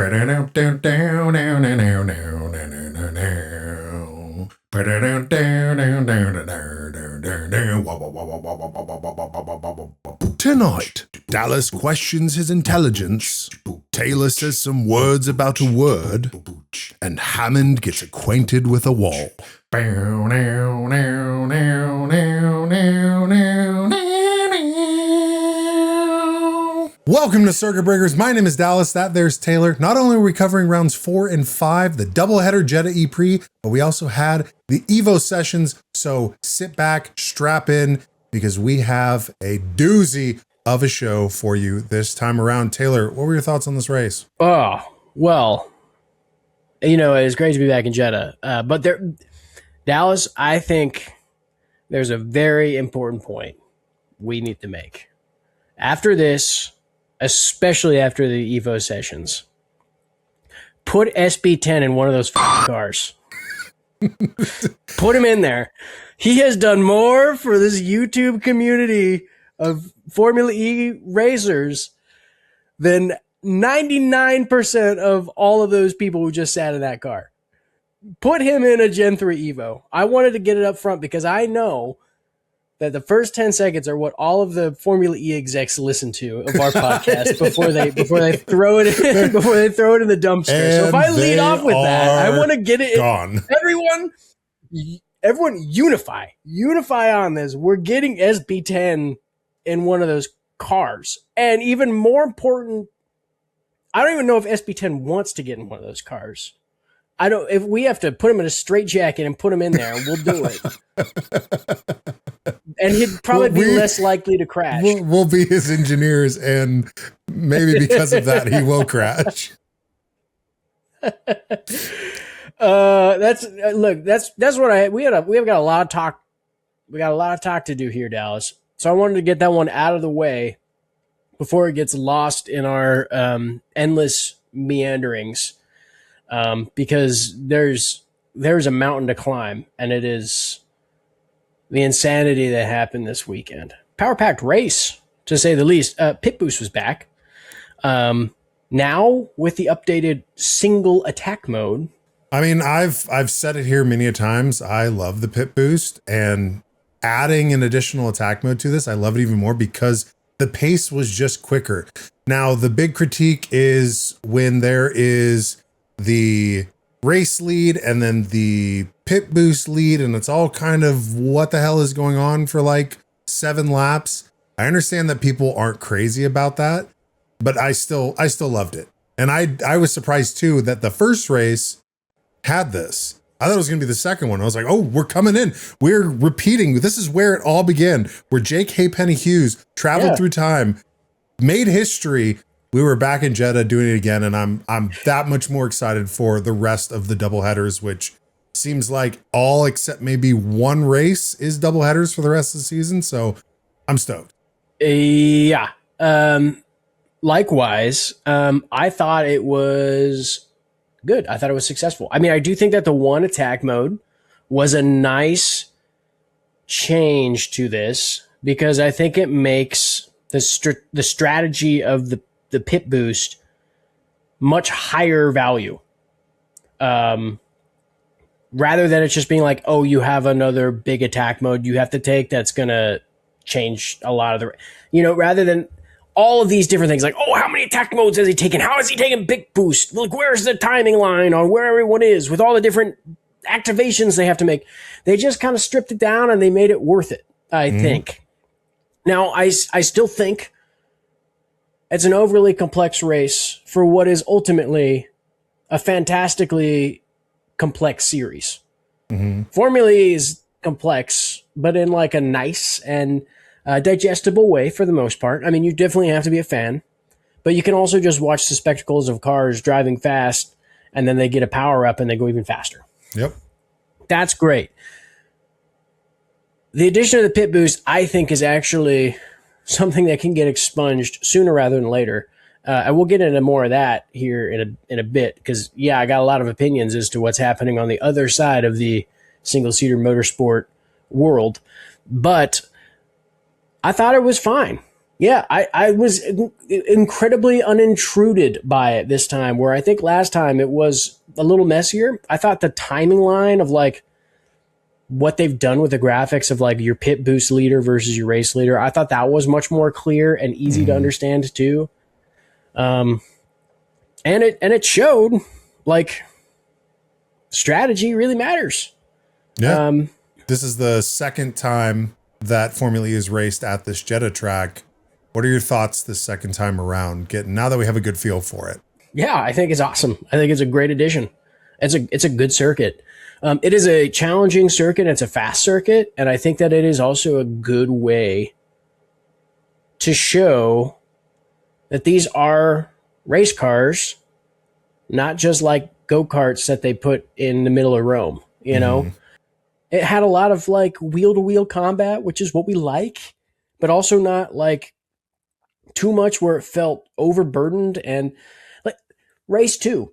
Tonight, Dallas questions his intelligence, Taylor says some words about a word, and Hammond gets acquainted with a wall. Welcome to Circuit Breakers. My name is Dallas. That there's Taylor. Not only are we covering rounds 4 and 5, the doubleheader Jeddah E-Prix, but we also had the Evo Sessions. So sit back, strap in, because we have a doozy of a show for you this time around. Taylor, what were your thoughts on this race? Oh, well, you know, it's great to be back in Jeddah. But Dallas, I think there's a very important point we need to make. After this, especially after the Evo Sessions, put SB10 in one of those cars. Put him in there. He has done more for this YouTube community of Formula E racers than 99% of all of those people who just sat in that car. Put him in a Gen 3 Evo. I wanted to get it up front because I know that the first 10 seconds are what all of the Formula E execs listen to of our podcast before they throw it in, before they throw it in the dumpster. And so if I lead off with that, I want to get it gone. Everyone unify on this. We're getting SB10 in one of those cars. And even more important, I don't even know if SB10 wants to get in one of those cars. If we have to put him in a straitjacket and put him in there, we'll do it. And he'd probably be less likely to crash. We'll be his engineers, and maybe because of that, he will crash. That's what we have got a lot of talk. We got a lot of talk to do here, Dallas. So I wanted to get that one out of the way before it gets lost in our endless meanderings. Because there's a mountain to climb, and it is the insanity that happened this weekend. Power-packed race, to say the least. Pit Boost was back. Now with the updated single attack mode. I mean, I've said it here many a times. I love the Pit Boost, and adding an additional attack mode to this, I love it even more because the pace was just quicker. Now, the big critique is when there is the race lead and then the pit boost lead, and it's all kind of what the hell is going on for like 7 laps. I understand that people aren't crazy about that, but I still loved it. And I was surprised too that the first race had this. I thought it was going to be the second one. I was like, oh, we're coming in. We're repeating. This is where it all began, where Jake Haypenny Hughes traveled through time, made history. We were back in Jeddah doing it again, and I'm that much more excited for the rest of the doubleheaders, which seems like all except maybe one race is doubleheaders for the rest of the season. So I'm stoked. Yeah. Likewise, I thought it was good. I thought it was successful. I mean, I do think that the one attack mode was a nice change to this because I think it makes the strategy of the pit boost much higher value. Rather than it's just being like, oh, you have another big attack mode you have to take that's going to change a lot of the, rather than all of these different things like, oh, how many attack modes has he taken? How is he taking big boost? Like, where's the timing line on where everyone is with all the different activations they have to make? They just kind of stripped it down and they made it worth it, I think. Now, I still think it's an overly complex race for what is ultimately a fantastically complex series. Formula E is complex, but in like a nice and digestible way for the most part. I mean, you definitely have to be a fan, but you can also just watch the spectacles of cars driving fast, and then they get a power up and they go even faster. Yep. That's great. The addition of the pit boost, I think, is actually something that can get expunged sooner rather than later. I will get into more of that here in a bit because, yeah, I got a lot of opinions as to what's happening on the other side of the single-seater motorsport world. But I thought it was fine. Yeah, I was incredibly unintruded by it this time, where I think last time it was a little messier. I thought the timing line of like what they've done with the graphics of like your pit boost leader versus your race leader, I thought that was much more clear and easy to understand too. And it showed like strategy really matters. Yeah. This is the second time that Formula E is raced at this Jeddah track. What are your thoughts this second time around? Now that we have a good feel for it. Yeah, I think it's awesome. I think it's a great addition. It's a good circuit. It is a challenging circuit. It's a fast circuit, and I think that it is also a good way to show that these are race cars, not just like go-karts that they put in the middle of Rome. You know, it had a lot of like wheel-to-wheel combat, which is what we like, but also not like too much where it felt overburdened. And like race 2,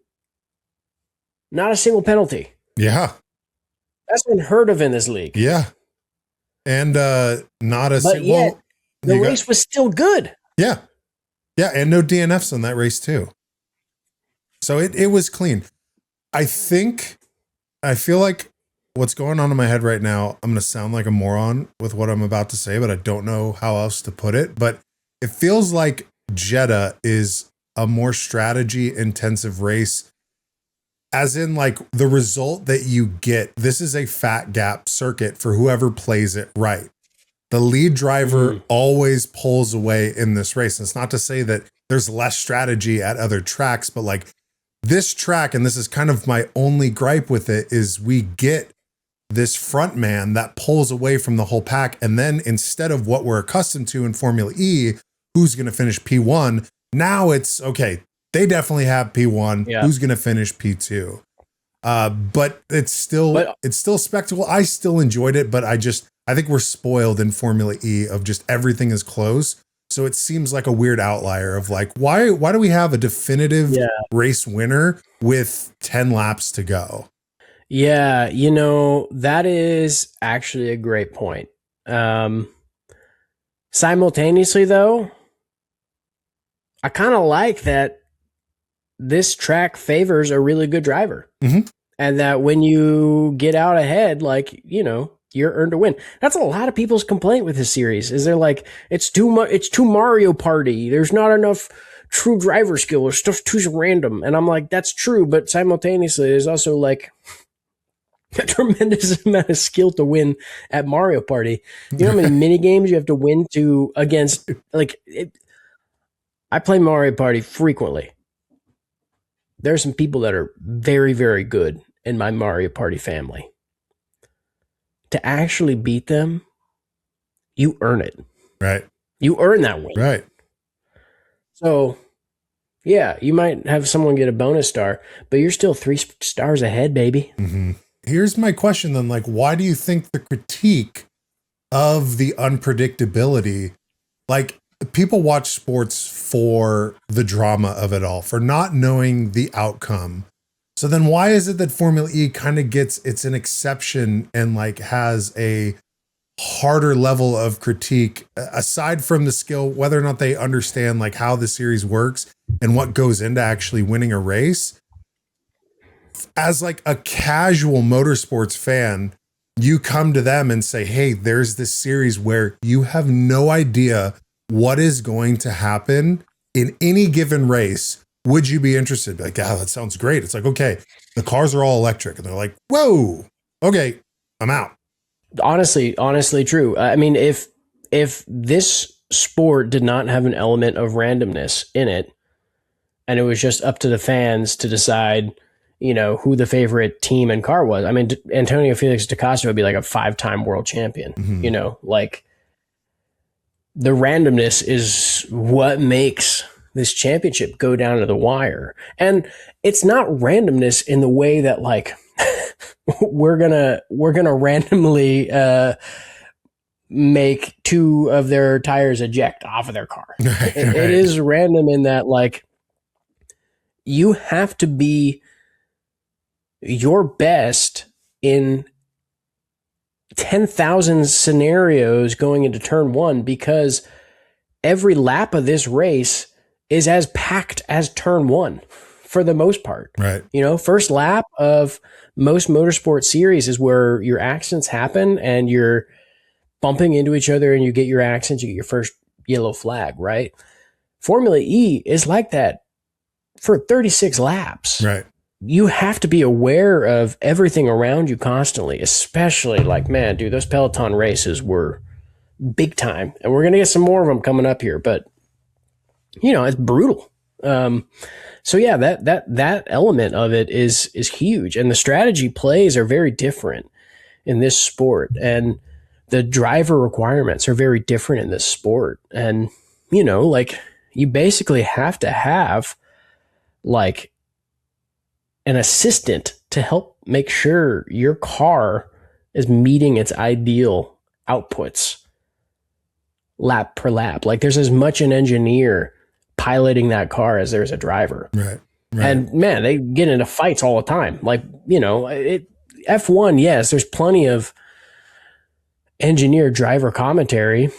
not a single penalty. Yeah. That's unheard of in this league. Yeah. And not a but yet the race was still good. Yeah. Yeah. And no DNFs on that race too. So it was clean. I feel like what's going on in my head right now, I'm going to sound like a moron with what I'm about to say, but I don't know how else to put it. But it feels like Jeddah is a more strategy intensive race, as in like the result that you get. This is a fat gap circuit for whoever plays it right. The lead driver always pulls away in this race. And it's not to say that there's less strategy at other tracks, but like this track, and this is kind of my only gripe with it, is we get this front man that pulls away from the whole pack. And then instead of what we're accustomed to in Formula E, who's going to finish P1, now it's okay. They definitely have P1. Yeah. Who's going to finish P2? But it's still spectacle. I still enjoyed it, but I think we're spoiled in Formula E of just everything is close. So it seems like a weird outlier of like, why do we have a definitive race winner with 10 laps to go? Yeah, you know, that is actually a great point. Simultaneously, though, I kind of like that this track favors a really good driver. And that when you get out ahead, like, you know, you're earned to win. That's a lot of people's complaint with this series, is they're like, it's too Mario Party. There's not enough true driver skill, or stuff too random. And I'm like, that's true, but simultaneously, there's also like a tremendous amount of skill to win at Mario Party. You know how many mini games you have to win against like I play Mario Party frequently. There's some people that are very, very good in my Mario Party family. To actually beat them, you earn it. Right. You earn that win. Right. So, yeah, you might have someone get a bonus star, but you're still 3 stars ahead, baby. Here's my question then. Like, why do you think the critique of the unpredictability, like, people watch sports for the drama of it all, for not knowing the outcome. So then why is it that Formula E kind of it's an exception and like has a harder level of critique, aside from the skill, whether or not they understand like how the series works and what goes into actually winning a race? As like a casual motorsports fan, you come to them and say, hey, there's this series where you have no idea what is going to happen in any given race. Would you be interested? Like, that sounds great. It's like, okay, the cars are all electric. And they're like, whoa, okay, I'm out. Honestly true. I mean, if this sport did not have an element of randomness in it, and it was just up to the fans to decide, you know, who the favorite team and car was. I mean, Antonio Felix da Costa would be like a 5-time world champion, you know, like the randomness is what makes this championship go down to the wire. And it's not randomness in the way that like we're gonna randomly make 2 of their tires eject off of their car. It is random in that like you have to be your best in 10,000 scenarios going into turn 1, because every lap of this race is as packed as turn one for the most part. Right. You know, first lap of most motorsport series is where your accidents happen and you're bumping into each other and you get your accidents, you get your first yellow flag, right? Formula E is like that for 36 laps. Right. You have to be aware of everything around you constantly, especially like, man, dude, those Peloton races were big time. And we're going to get some more of them coming up here, but you know, it's brutal. So yeah, that element of it is huge. And the strategy plays are very different in this sport. And the driver requirements are very different in this sport. And, you know, like you basically have to have like an assistant to help make sure your car is meeting its ideal outputs lap per lap. Like there's as much an engineer piloting that car as there's a driver. Right. And man, they get into fights all the time. Like, you know, F1, yes, there's plenty of engineer driver commentary,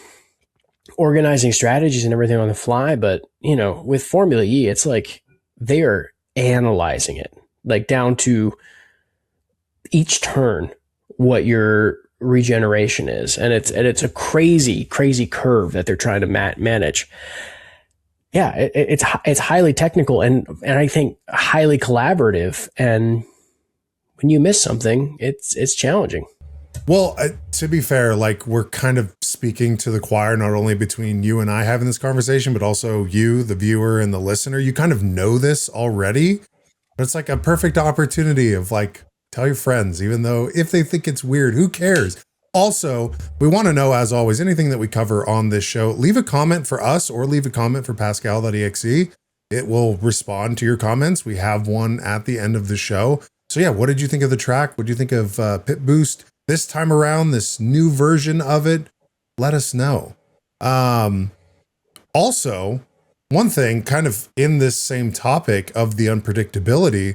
organizing strategies and everything on the fly. But, you know, with Formula E, it's like they are analyzing it, like down to each turn, what your regeneration is. And it's a crazy, crazy curve that they're trying to manage. Yeah, it's highly technical and I think highly collaborative. And when you miss something, it's challenging. Well, to be fair, like we're kind of speaking to the choir, not only between you and I having this conversation, but also you, the viewer and the listener. You kind of know this already, but it's like a perfect opportunity of like, tell your friends, even though if they think it's weird, who cares? Also, we want to know, as always, anything that we cover on this show, leave a comment for us or leave a comment for Pascal.exe. It will respond to your comments. We have one at the end of the show. So yeah, what did you think of the track? What did you think of Pit Boost this time around, this new version of it? Let us know. Also, one thing kind of in this same topic of the unpredictability,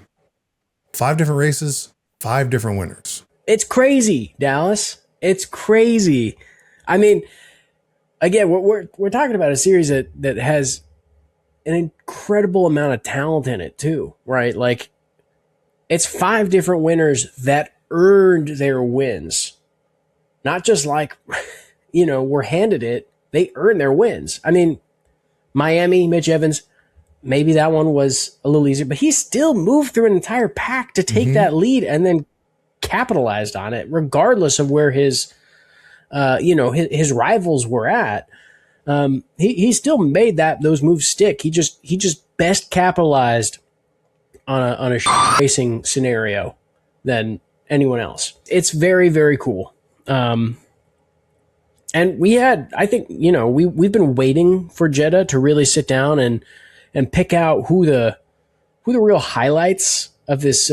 5 different races, 5 different winners. It's crazy, Dallas. It's crazy. I mean, again, we're talking about a series that has an incredible amount of talent in it too, right? Like it's 5 different winners that earned their wins. Not just like, you know, were handed it. They earned their wins. I mean, Miami, Mitch Evans, maybe that one was a little easier, but he still moved through an entire pack to take that lead and then capitalized on it, regardless of where his rivals were at. He still made those moves stick. He just best capitalized on a racing scenario than anyone else. It's very, very cool. And I think, you know, we've been waiting for Jeddah to really sit down and pick out who the real highlights of this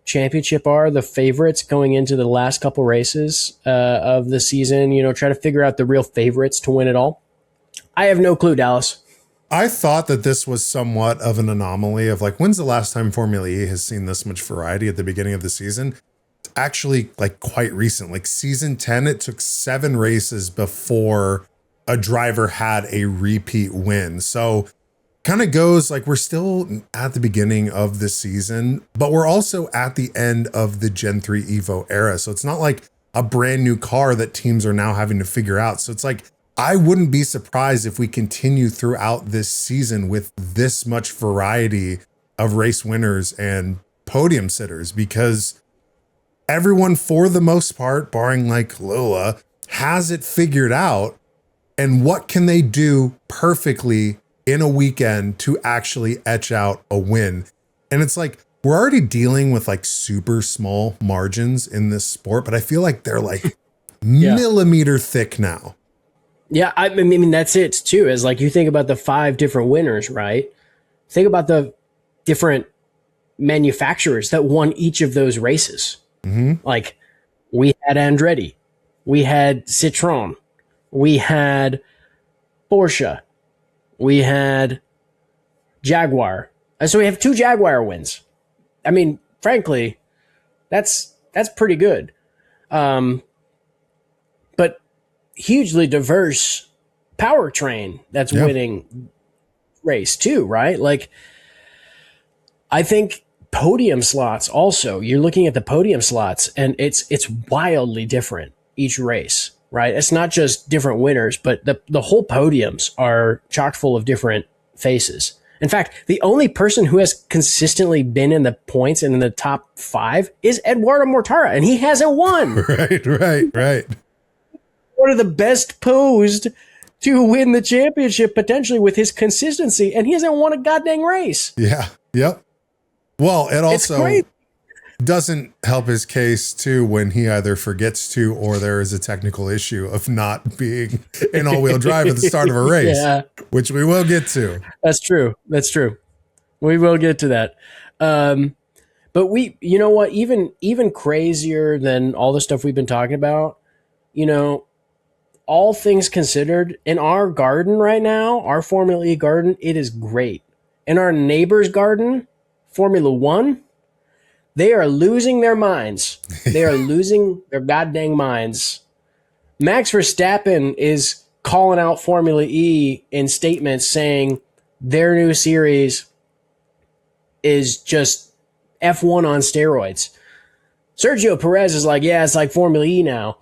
championship are, the favorites going into the last couple races of the season, you know, try to figure out the real favorites to win it all. I have no clue, Dallas. I thought that this was somewhat of an anomaly of like, when's the last time Formula E has seen this much variety at the beginning of the season? It's actually like quite recent, like season 10, it took 7 races before a driver had a repeat win. So kind of goes like we're still at the beginning of the season, but we're also at the end of the Gen 3 Evo era. So it's not like a brand new car that teams are now having to figure out. So it's like, I wouldn't be surprised if we continue throughout this season with this much variety of race winners and podium sitters, because everyone, for the most part, barring like Lola, has it figured out. And what can they do perfectly in a weekend to actually etch out a win? And it's like, we're already dealing with like super small margins in this sport, but I feel like they're like millimeter thick now. Yeah, I mean, that's it too, is like you think about the 5 different winners, right? Think about the different manufacturers that won each of those races. Like we had Andretti, we had Citroën, we had Porsche, we had Jaguar. So we have 2 Jaguar wins. I mean, frankly, that's pretty good. But hugely diverse powertrain that's winning race too, right? Like, I think podium slots also, you're looking at the podium slots and it's wildly different each race, right? It's not just different winners, but the whole podiums are chock full of different faces. In fact, the only person who has consistently been in the points and in the top 5 is Eduardo Mortara, and he hasn't won. Right. One of the best posed to win the championship potentially with his consistency, and he hasn't won a goddamn race. Yeah. Yep. Well, it also doesn't help his case too when he either forgets to or there is a technical issue of not being in all-wheel drive at the start of a race, which we will get to. That's true. We will get to that. But you know what, even crazier than all the stuff we've been talking about, you know, all things considered, in our garden right now, our Formula E garden, it is great. In our neighbor's garden, Formula One, they are losing their minds. They are losing their goddamn minds. Max Verstappen is calling out Formula E in statements saying their new series is just F1 on steroids. Sergio Perez is like, yeah, it's like Formula E now.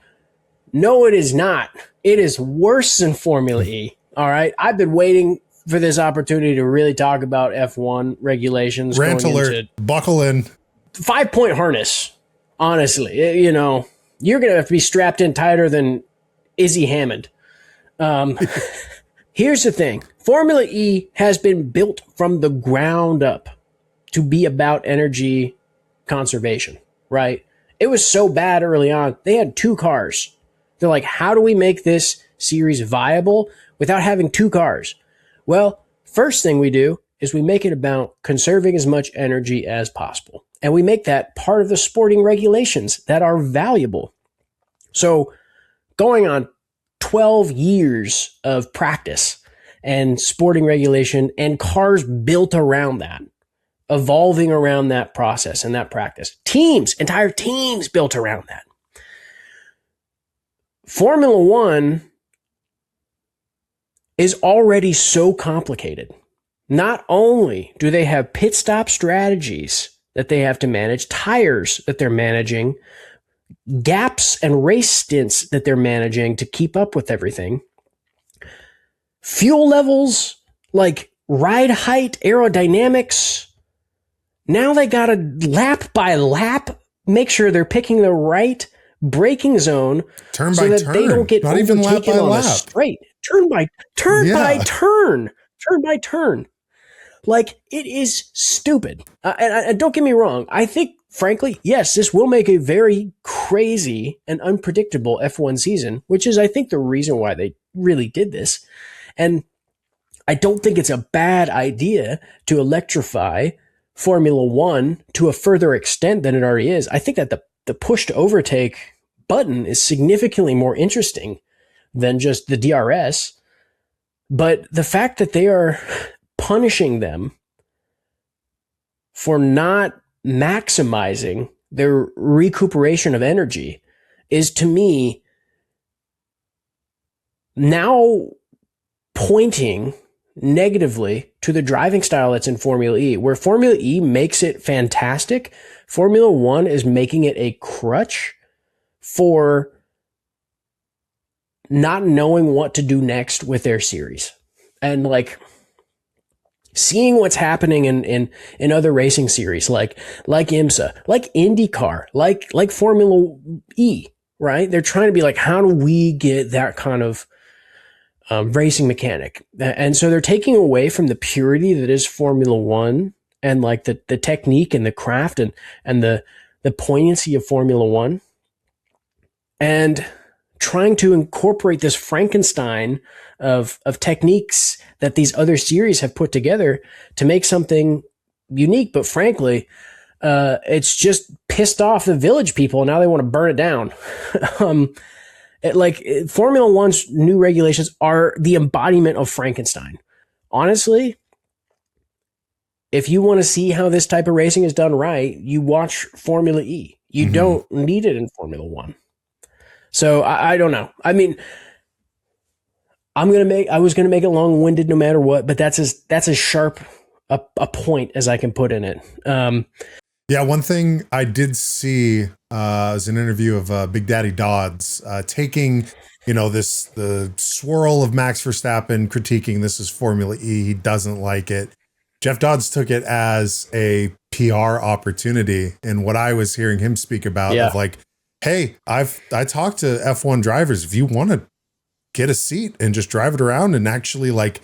No, it is not. It is worse than Formula E. All right. I've been waiting for this opportunity to really talk about F1 regulations. Rant alert. Buckle in. 5-point harness. Honestly, you know, you're going to have to be strapped in tighter than Izzy Hammond. Here's the thing. Formula E has been built from the ground up to be about energy conservation, right? It was so bad early on. They had 2 cars. They're like, how do we make this series viable without having 2 cars? Well, first thing we do is we make it about conserving as much energy as possible. And we make that part of the sporting regulations that are valuable. So going on 12 years of practice and sporting regulation and cars built around that, evolving around that process and that practice. Entire teams built around that. Formula One is already so complicated. Not only do they have pit stop strategies that they have to manage, tires that they're managing, gaps and race stints that they're managing to keep up with everything, fuel levels, like ride height, aerodynamics. Now they got to lap by lap make sure they're picking the right braking zone turn so by that turn. they don't get not even lap by on lap. a straight. Turn by turn. Like, it is stupid. And don't get me wrong. I think, frankly, yes, this will make a very crazy and unpredictable F1 season, which is, I think, the reason why they really did this. And I don't think it's a bad idea to electrify Formula One to a further extent than it already is. I think that the push to overtake button is significantly more interesting than just the DRS. But the fact that they are punishing them for not maximizing their recuperation of energy is, to me, now pointing negatively to the driving style that's in Formula E. Where Formula E makes it fantastic, Formula One is making it a crutch for not knowing what to do next with their series. And like seeing what's happening in other racing series like IMSA, like IndyCar, like Formula E, right? They're trying to be like, how do we get that kind of racing mechanic? And so they're taking away from the purity that is Formula One and like the technique and the craft and the poignancy of Formula One, and trying to incorporate this Frankenstein of techniques that these other series have put together to make something unique. But frankly, it's just pissed off the village people, and now they want to burn it down. Formula One's new regulations are the embodiment of Frankenstein. Honestly, if you want to see how this type of racing is done right, you watch Formula E. You don't need it in Formula One. So I don't know. I mean, I was gonna make it long winded no matter what, but that's as sharp a point as I can put in it. Yeah, one thing I did see was an interview of Big Daddy Dodds taking, the swirl of Max Verstappen critiquing this is Formula E. He doesn't like it. Jeff Dodds took it as a PR opportunity, and what I was hearing him speak about of like, hey, I talked to F1 drivers. If you want to get a seat and just drive it around and actually like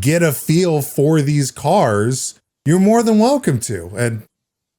get a feel for these cars, you're more than welcome to. And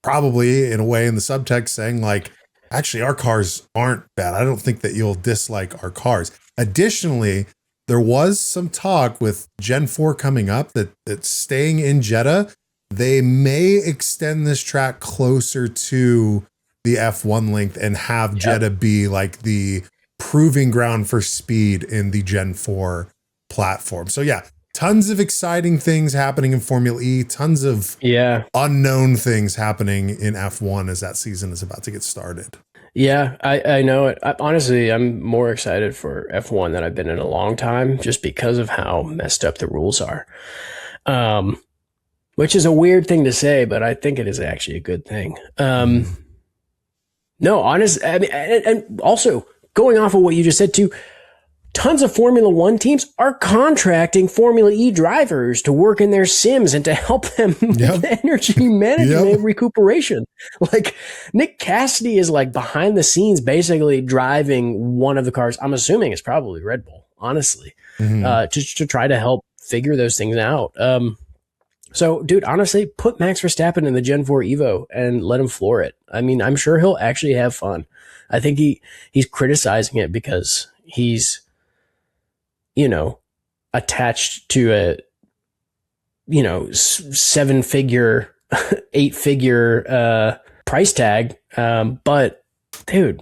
probably in a way in the subtext saying like, actually, our cars aren't bad. I don't think that you'll dislike our cars. Additionally, there was some talk with Gen 4 coming up that staying in Jeddah, they may extend this track closer to the F1 length and have Jeddah be like the proving ground for speed in the Gen 4 platform. So yeah, tons of exciting things happening in Formula E, tons of unknown things happening in F1 as that season is about to get started. Yeah, I know it. Honestly, I'm more excited for F1 than I've been in a long time just because of how messed up the rules are. Which is a weird thing to say, but I think it is actually a good thing. No, honestly, I mean, and also going off of what you just said too, tons of Formula One teams are contracting Formula E drivers to work in their sims and to help them with energy management and recuperation. Like Nick Cassidy is like behind the scenes, basically driving one of the cars. I'm assuming it's probably Red Bull, honestly, to try to help figure those things out. So, dude, honestly, put Max Verstappen in the Gen 4 Evo and let him floor it. I mean, I'm sure he'll actually have fun. I think he's criticizing it because he's, attached to a, 7-figure, 8-figure price tag. But, dude,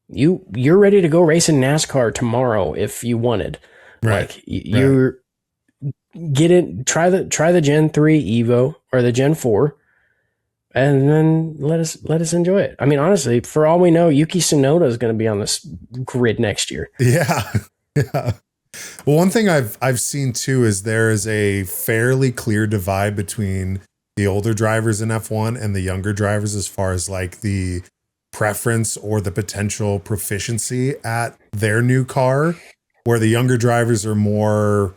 you're ready to go race in NASCAR tomorrow if you wanted. Right. Like you're. Get in, try the Gen 3 Evo or the Gen 4, and then let us enjoy it. I mean, honestly, for all we know, Yuki Tsunoda is going to be on this grid next year. Yeah. Well, one thing I've seen too is there is a fairly clear divide between the older drivers in F1 and the younger drivers as far as like the preference or the potential proficiency at their new car, where the younger drivers are more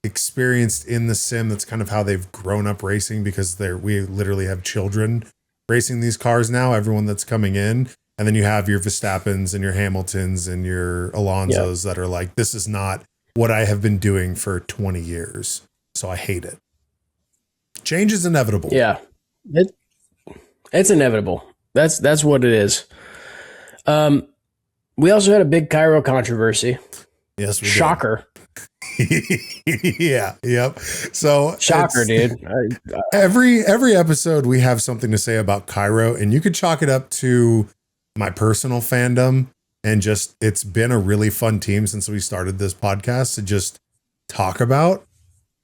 experienced in the sim. That's kind of how they've grown up racing, because we literally have children racing these cars now, everyone that's coming in. And then you have your Verstappens and your Hamiltons and your Alonsos that are like, this is not what I have been doing for 20 years. So I hate it. Change is inevitable. Yeah. It's inevitable. That's what it is. We also had a big Kiro controversy. Yes, we Shocker. did. Yep. So shocker, dude. Every episode we have something to say about Kiro, and you could chalk it up to my personal fandom, and just it's been a really fun team since we started this podcast to just talk about.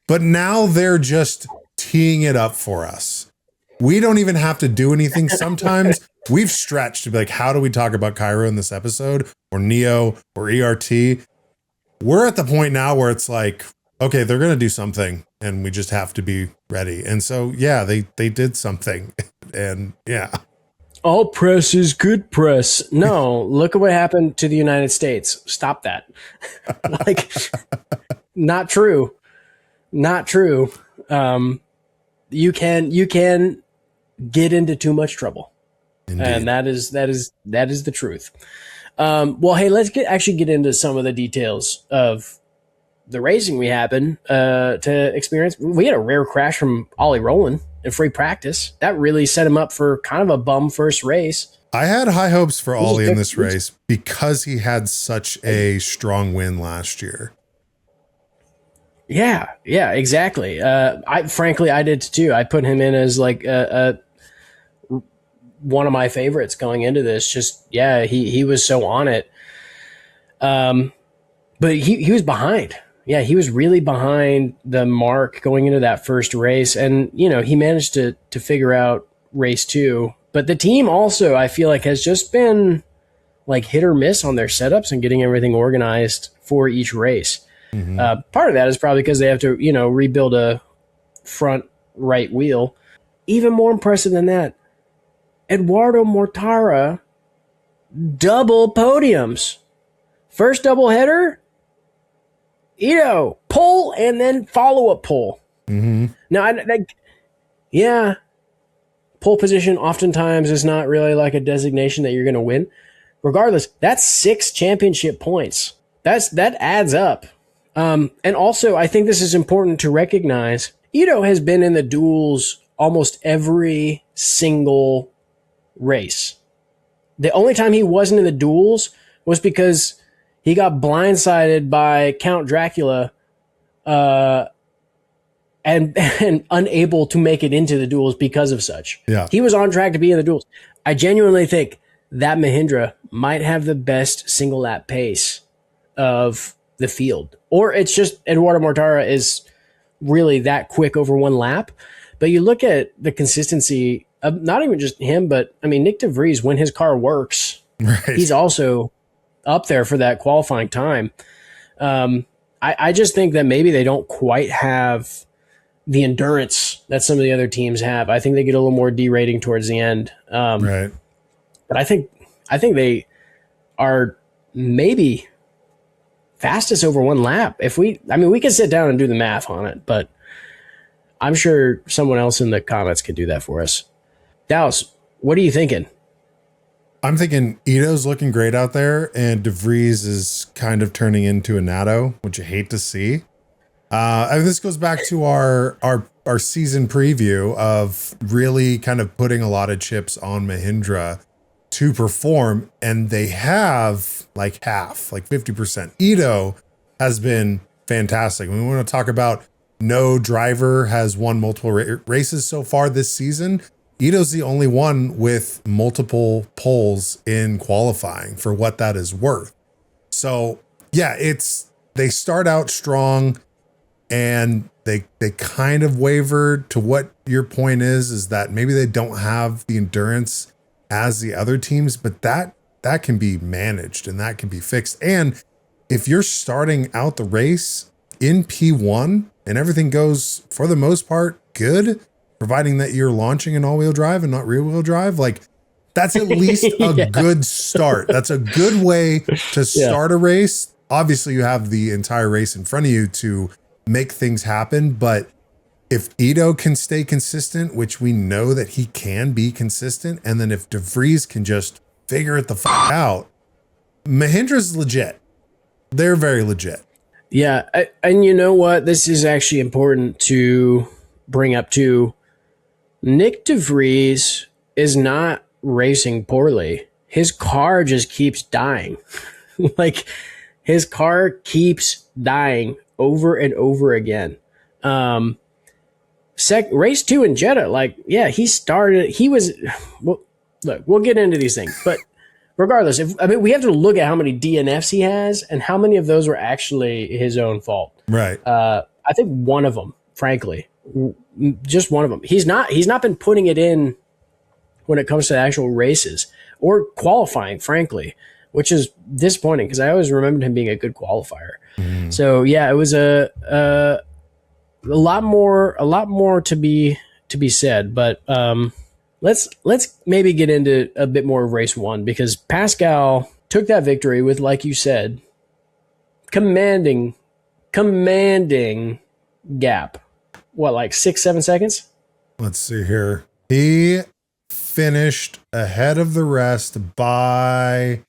But now they're just teeing it up for us. We don't even have to do anything. Sometimes we've stretched to be like, how do we talk about Kiro in this episode, or Neo, or ERT? We're at the point now where it's like, okay, they're going to do something and we just have to be ready. And so, yeah, they did something. And yeah. All press is good press. No, look at what happened to the United States. Stop that. Like, not true. Not true. You can get into too much trouble. Indeed. And that is the truth. Well, hey, let's get into some of the details of the racing we happened to experience. We had a rare crash from Ollie Rowland in free practice. That really set him up for kind of a bum first race. I had high hopes for Ollie in this race because he had such a strong win last year. Yeah, exactly. I did too. I put him in as like one of my favorites going into this. Just, he was so on it. But he was behind. Yeah, he was really behind the mark going into that first race. And, he managed to figure out race 2. But the team also, I feel like, has just been like hit or miss on their setups and getting everything organized for each race. Part of that is probably because they have to, rebuild a front right wheel. Even more impressive than that, Eduardo Mortara, double podiums. First double header, pole and then follow-up pole. Now, pole position oftentimes is not really like a designation that you're going to win. Regardless, that's 6 championship points. That adds up. And also, I think this is important to recognize. Ito has been in the duels almost every single race. The only time he wasn't in the duels was because he got blindsided by Count Dracula and unable to make it into the duels because of such. Yeah. He was on track to be in the duels. I genuinely think that Mahindra might have the best single lap pace of the field. Or it's just Eduardo Mortara is really that quick over one lap. But you look at the consistency of not even just him, but Nick de Vries, when his car works, he's also up there for that qualifying time. I just think that maybe they don't quite have the endurance that some of the other teams have. I think they get a little more derating towards the end. But I think they are maybe fastest over one lap. We can sit down and do the math on it, but I'm sure someone else in the comments could do that for us. Dallas, what are you thinking? I'm thinking Ito's looking great out there, and De Vries is kind of turning into a Nato, which you hate to see. This goes back to our season preview of really kind of putting a lot of chips on Mahindra to perform, and they have like half, like 50%. Ito has been fantastic. We want to talk about no driver has won multiple races so far this season. Ito's the only one with multiple poles in qualifying for what that is worth. So yeah, they start out strong and they kind of wavered to what your point is that maybe they don't have the endurance as the other teams, but that can be managed and that can be fixed. And if you're starting out the race in P1 and everything goes for the most part good, providing that you're launching an all-wheel drive and not rear-wheel drive, like that's at least a good start. That's a good way to start a race. Obviously, you have the entire race in front of you to make things happen, but if Ito can stay consistent, which we know that he can be consistent, and then if De Vries can just figure it the out, Mahindra's legit. They're very legit. Yeah, and you know what? This is actually important to bring up too. Nick de Vries is not racing poorly. His car just keeps dying. Like, his car keeps dying over and over again. Race 2 in Jeddah, look, we'll get into these things, but regardless, we have to look at how many DNFs he has and how many of those were actually his own fault. Right. I think one of them, frankly, just one of them. He's not been putting it in when it comes to actual races or qualifying, frankly, which is disappointing because I always remembered him being a good qualifier. So yeah, it was a lot more to be said, but let's maybe get into a bit more of race 1 because Pascal took that victory with, like you said, commanding gap. What, like 6-7 seconds? Let's see here. He finished ahead of the rest by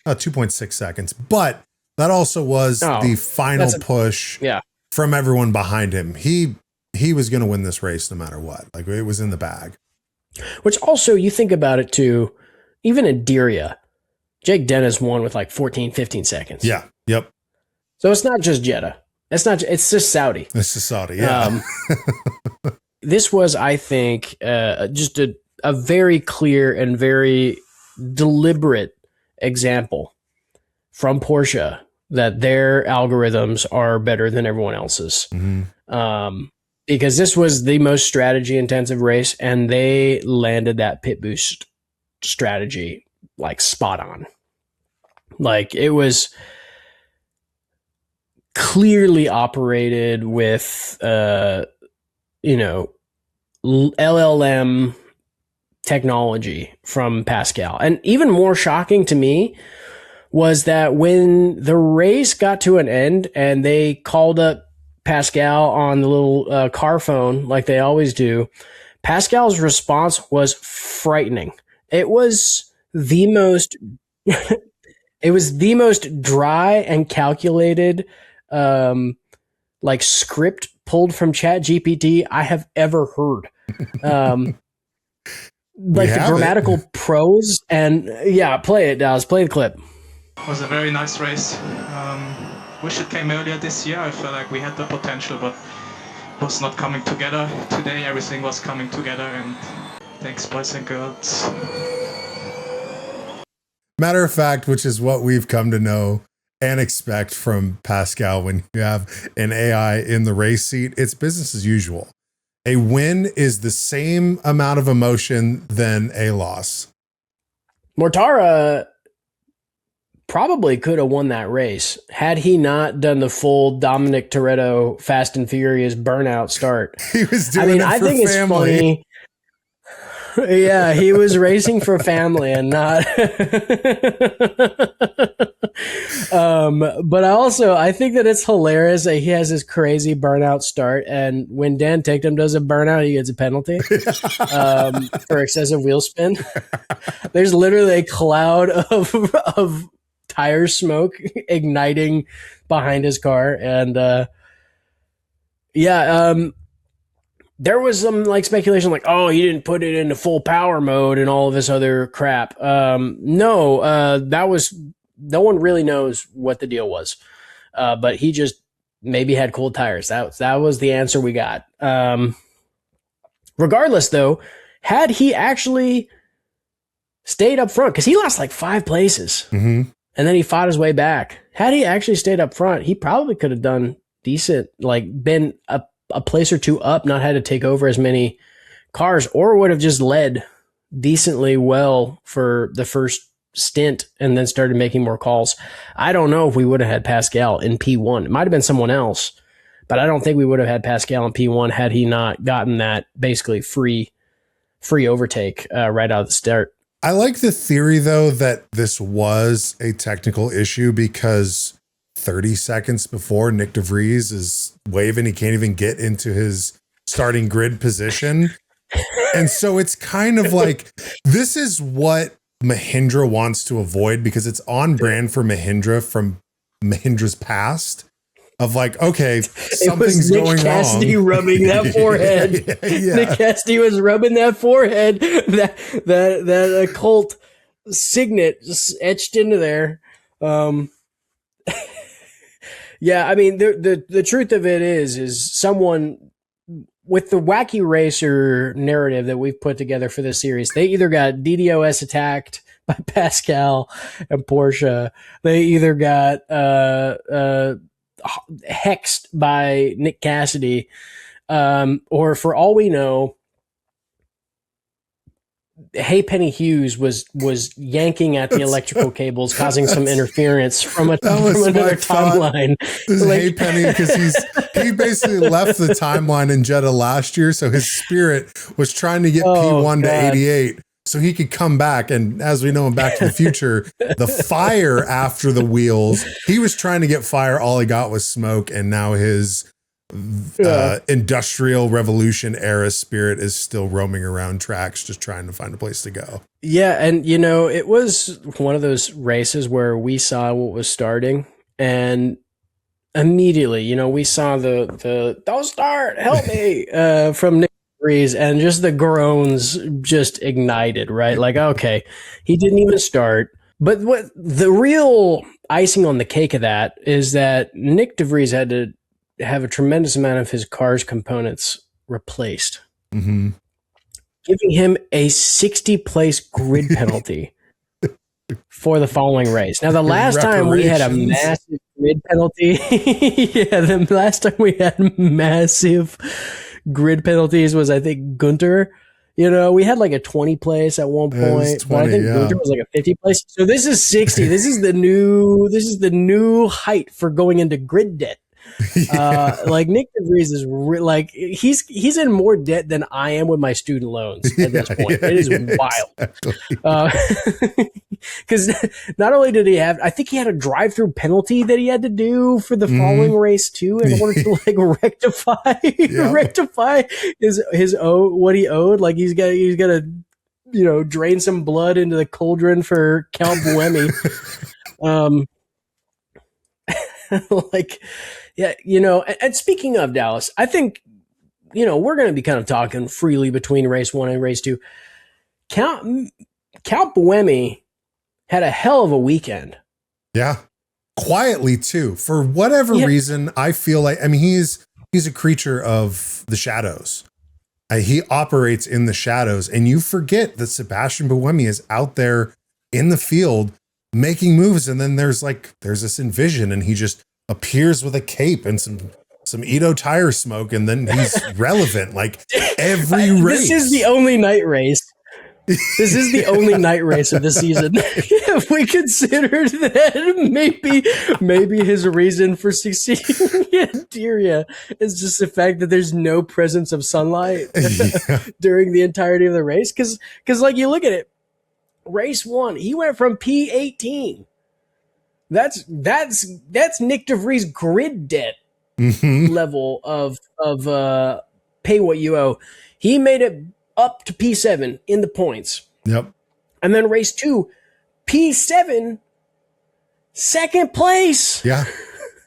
2.6 seconds, but that also was the final push from everyone behind him. He was going to win this race no matter what. Like, it was in the bag. Which also, you think about it too, even in Diriyah, Jake Dennis won with like 14, 15 seconds. Yeah. Yep. So it's not just Jeddah. It's just Saudi. It's just Saudi. Yeah. This was, I think, just a very clear and very deliberate example from Porsche that their algorithms are better than everyone else's. Because this was the most strategy intensive race and they landed that pit boost strategy like spot on. Like, it was clearly operated with, LLM technology from Pascal. And even more shocking to me was that when the race got to an end and they called up Pascal on the little car phone like they always do, Pascal's response was frightening. It was the most dry and calculated like script pulled from ChatGPT I have ever heard. Like the grammatical prose, and play it, Dallas. Play the clip. It was a very nice race. Wish it came earlier this year. I felt like we had the potential, but it was not coming together. Today everything was coming together, and thanks, boys and girls. Matter of fact, which is what we've come to know and expect from Pascal when you have an AI in the race seat, it's business as usual. A win is the same amount of emotion than a loss. Mortara probably could have won that race had he not done the full Dominic Toretto Fast and Furious burnout start. He was doing it for family. It's funny. Yeah, he was racing for family and not. But I think that it's hilarious that he has this crazy burnout start, and when Dan Ticktum does a burnout, he gets a penalty for excessive wheel spin. There's literally a cloud of tire smoke igniting behind his car, and there was some like speculation like, oh, he didn't put it into full power mode and all of this other crap. No one really knows what the deal was. But he just maybe had cold tires. That was the answer we got. Regardless though, had he actually stayed up front, because he lost like 5 places and then he fought his way back. Had he actually stayed up front, he probably could have done decent, like been a place or two up, not had to take over as many cars, or would have just led decently well for the first stint and then started making more calls. I don't know if we would have had Pascal in P1. It might have been someone else, but I don't think we would have had Pascal in P1 had he not gotten that basically free overtake right out of the start. I like the theory, though, that this was a technical issue because 30 seconds before Nick de Vries is waving, he can't even get into his starting grid position. And so it's kind of like, this is what Mahindra wants to avoid, because it's on brand for Mahindra from Mahindra's past of like, okay, something's Nick going Cassidy wrong. Rubbing that forehead. Yeah. Nick Cassidy was rubbing that forehead, that occult signet just etched into there. Yeah, I mean, the truth of it is someone with the wacky racer narrative that we've put together for this series, they either got DDoS attacked by Pascal and Porsche, they either got hexed by Nick Cassidy, or for all we know, Penny Hughes was yanking at the electrical cables, causing some interference from another timeline. This is Penny, because he basically left the timeline in Jeddah last year, so his spirit was trying to get P1 to 88 so he could come back. And as we know in Back to the Future, the fire after the wheels, he was trying to get fire, all he got was smoke, and now his industrial revolution era spirit is still roaming around tracks just trying to find a place to go. Yeah, and it was one of those races where we saw what was starting, and immediately we saw the don't start, help me from Nick Vries, and just the groans just ignited, right? Like, okay, he didn't even start. But what the real icing on the cake of that is that Nick de Vries had to have a tremendous amount of his car's components replaced, giving him a 60-place grid penalty for the following race. Now, the last time we had a massive grid penalty, the last time we had massive grid penalties was, I think, Gunter We had like a 20 place at one point, 20, but I think yeah. Gunther was like a 50 place. So this is 60. This is the new height for going into grid debt. Like Nick DeVries is like he's in more debt than I am with my student loans at this point. It is wild. Because not only did he have, I think he had a drive-through penalty that he had to do for the following race too, in order to like rectify his what he owed. Like he's got to drain some blood into the cauldron for Count Buemi. Like, yeah, and speaking of Dallas, I think, we're going to be kind of talking freely between race 1 and race 2. Count Buemi had a hell of a weekend. Yeah. Quietly too. For whatever reason, I feel like, he's a creature of the shadows. He operates in the shadows, and you forget that Sebastian Buemi is out there in the field making moves, and then there's this envision, and he just appears with a cape and some Ito tire smoke, and then he's relevant like every race. This is the only night race. This is the only night race of the season. If we consider that maybe his reason for succeeding in Tyria is just the fact that there's no presence of sunlight during the entirety of the race. Because like you look at it, race 1, he went from P18. That's Nick DeVries grid debt level of pay what you owe. He made it up to P7 in the points. Yep. And then race 2, P7, second place. Yeah.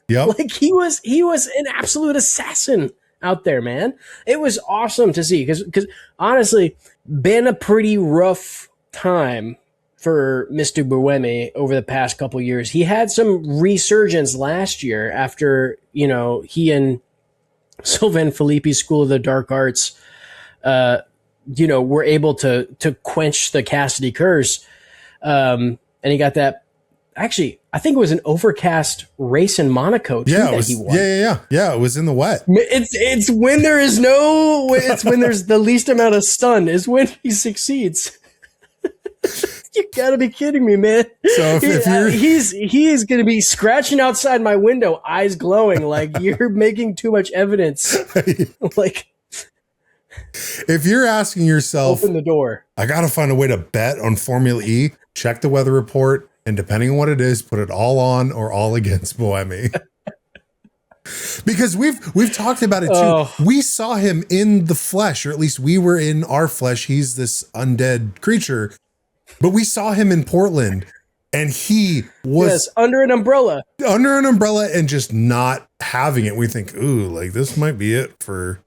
Yep. Like he was an absolute assassin out there, man. It was awesome to see because honestly, been a pretty rough time for Mr. Buemi over the past couple of years. He had some resurgence last year after, he and Sylvain Philippe's School of the Dark Arts were able to quench the Cassidy curse. And he got that. Actually, I think it was an overcast race in Monaco too, he won. Yeah. It was in the wet. It's when there is it's when there's the least amount of sun is when he succeeds. You gotta be kidding me, man. So he's gonna be scratching outside my window, eyes glowing, like you're making too much evidence. Like, if you're asking yourself, open the door. I gotta find a way to bet on Formula E, check the weather report, and depending on what it is, put it all on or all against Buemi. Because we've talked about it too. Oh. We saw him in the flesh, or at least we were in our flesh. He's this undead creature. But we saw him in Portland, and he was under an umbrella and just not having it. We think, ooh, like this might be it for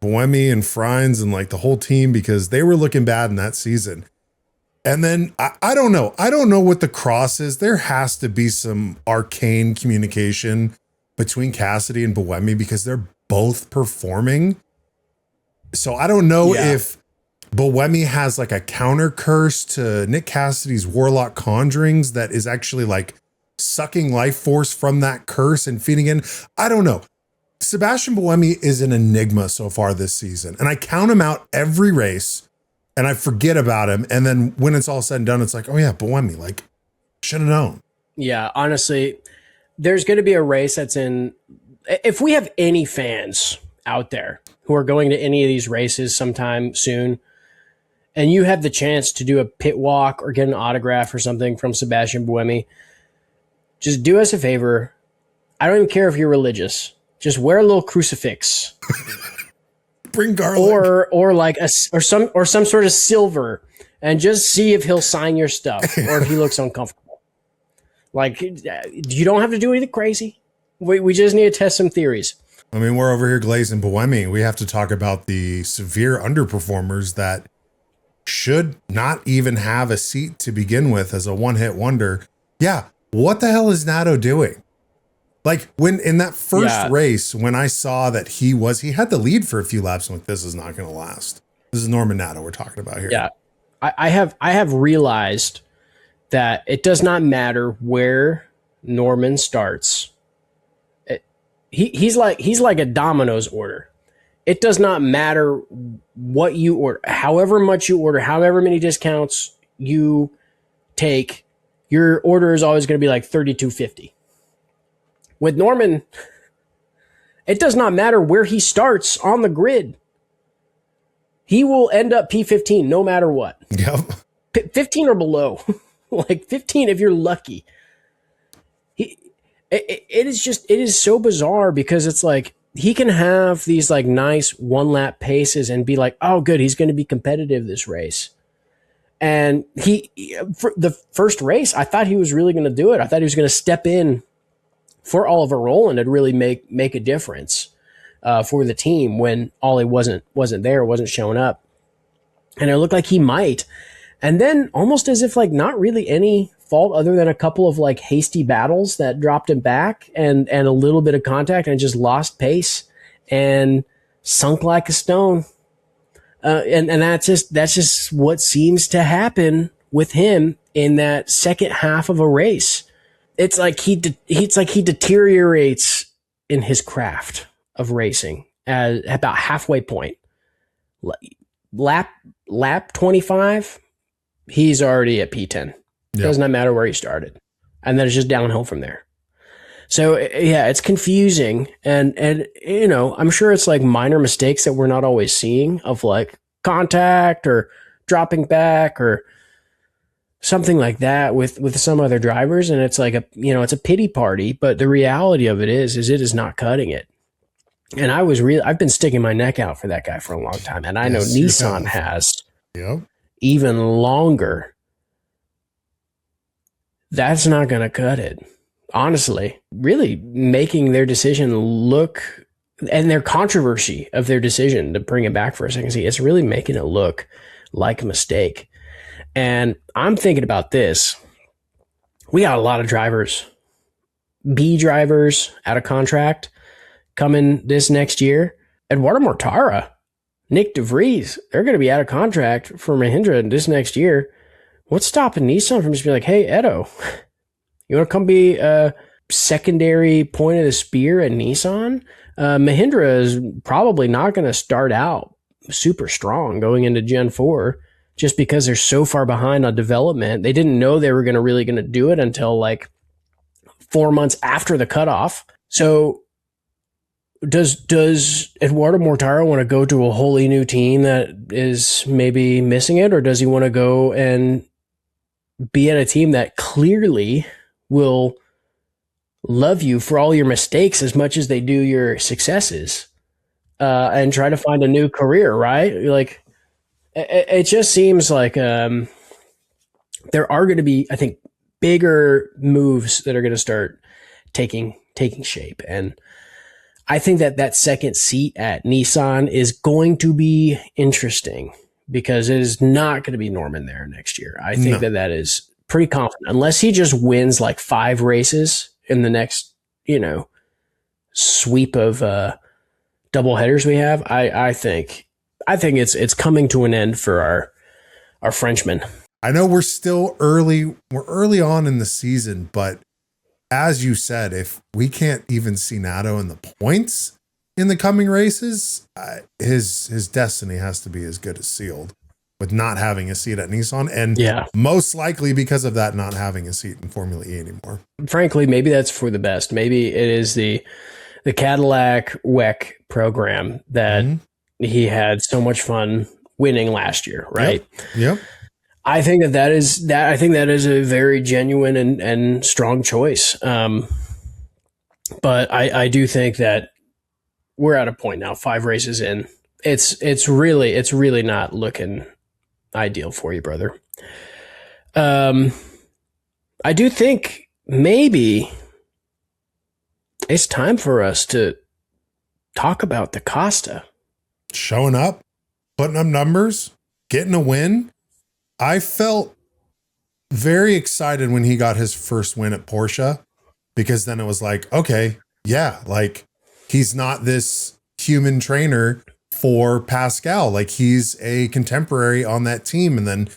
Buemi and Frines and like the whole team, because they were looking bad in that season. And then I don't know. I don't know what the cross is. There has to be some arcane communication between Cassidy and Buemi because they're both performing. So I don't know if Buemi has like a counter curse to Nick Cassidy's Warlock Conjurings that is actually like sucking life force from that curse and feeding in. I don't know. Sebastian Buemi is an enigma so far this season, and I count him out every race and I forget about him. And then when it's all said and done, it's like, oh yeah, Buemi, like should have known. Yeah, honestly, there's going to be a race that's in, if we have any fans out there who are going to any of these races sometime soon, and you have the chance to do a pit walk or get an autograph or something from Sebastian Buemi, just do us a favor. I don't even care if you're religious. Just wear a little crucifix. Bring garlic. Or some sort of silver, and just see if he'll sign your stuff or if he looks uncomfortable. Like, you don't have to do anything crazy. We just need to test some theories. I mean, we're over here glazing Buemi. We have to talk about the severe underperformers that should not even have a seat to begin with as a one-hit wonder. Yeah, what the hell is Nato doing? Like when in that first race, when I saw that he had the lead for a few laps, I'm like, this is not going to last. This is Norman Nato we're talking about here. Yeah, I have realized that it does not matter where Norman starts. He's like a Domino's order. It does not matter what you order, however much you order, however many discounts you take, your order is always going to be like $32.50. With Norman, it does not matter where he starts on the grid. He will end up P15 no matter what. Yep. 15 or below. Like 15 if you're lucky. It is so bizarre because it's like he can have these like nice one lap paces and be like, oh, good, he's going to be competitive this race. And for the first race, I thought he was really going to do it. I thought he was going to step in for Oliver Rowland and really make a difference for the team when Ollie wasn't there, wasn't showing up. And it looked like he might. And then almost as if like not really any fault other than a couple of like hasty battles that dropped him back and a little bit of contact and just lost pace and sunk like a stone. And that's just what seems to happen with him in that second half of a race. It's like he deteriorates in his craft of racing at about halfway point. Lap 25, he's already at P10. Yep. Does not matter where he started. And then it's just downhill from there. So yeah, it's confusing. And you know, I'm sure it's like minor mistakes that we're not always seeing of like contact or dropping back or something like that with some other drivers. And it's like it's a pity party, but the reality of it is it is not cutting it. And I've been sticking my neck out for that guy for a long time. And I know Nissan has even longer. That's not going to cut it. Honestly, really making their decision look, and their controversy of their decision to bring it back for a second seat, it's really making it look like a mistake. And I'm thinking about this. We got a lot of drivers, B drivers out of contract coming this next year. Eduardo Mortara, Nick DeVries, they're going to be out of contract for Mahindra this next year. What's stopping Nissan from just being like, hey, Edo, you want to come be a secondary point of the spear at Nissan? Mahindra is probably not going to start out super strong going into Gen 4 just because they're so far behind on development. They didn't know they were really going to do it until like 4 months after the cutoff. So does Eduardo Mortara want to go to a wholly new team that is maybe missing it, or does he want to go and be at a team that clearly will love you for all your mistakes as much as they do your successes, and try to find a new career, right? Like, it just seems like there are going to be, I think, bigger moves that are going to start taking shape. And I think that second seat at Nissan is going to be interesting because it is not going to be Norman there next year. I think that is pretty confident, unless he just wins like 5 races in the next, sweep of double headers we have. I think it's coming to an end for our Frenchman. I know we're still early. We're early on in the season, but as you said, if we can't even see Nato in the points in the coming races, his destiny has to be as good as sealed with not having a seat at Nissan, and most likely because of that, not having a seat in Formula E anymore. Frankly, maybe that's for the best. Maybe it is the Cadillac WEC program that he had so much fun winning last year, right? Yep. I think that is a very genuine and strong choice. But I do think that we're at a point now, 5 races in. It's really not looking ideal for you, brother. I do think maybe it's time for us to talk about DaCosta. Showing up, putting up numbers, getting a win. I felt very excited when he got his first win at Porsche, because then it was like, okay, yeah, like he's not this human trainer for Pascal. Like he's a contemporary on that team. And then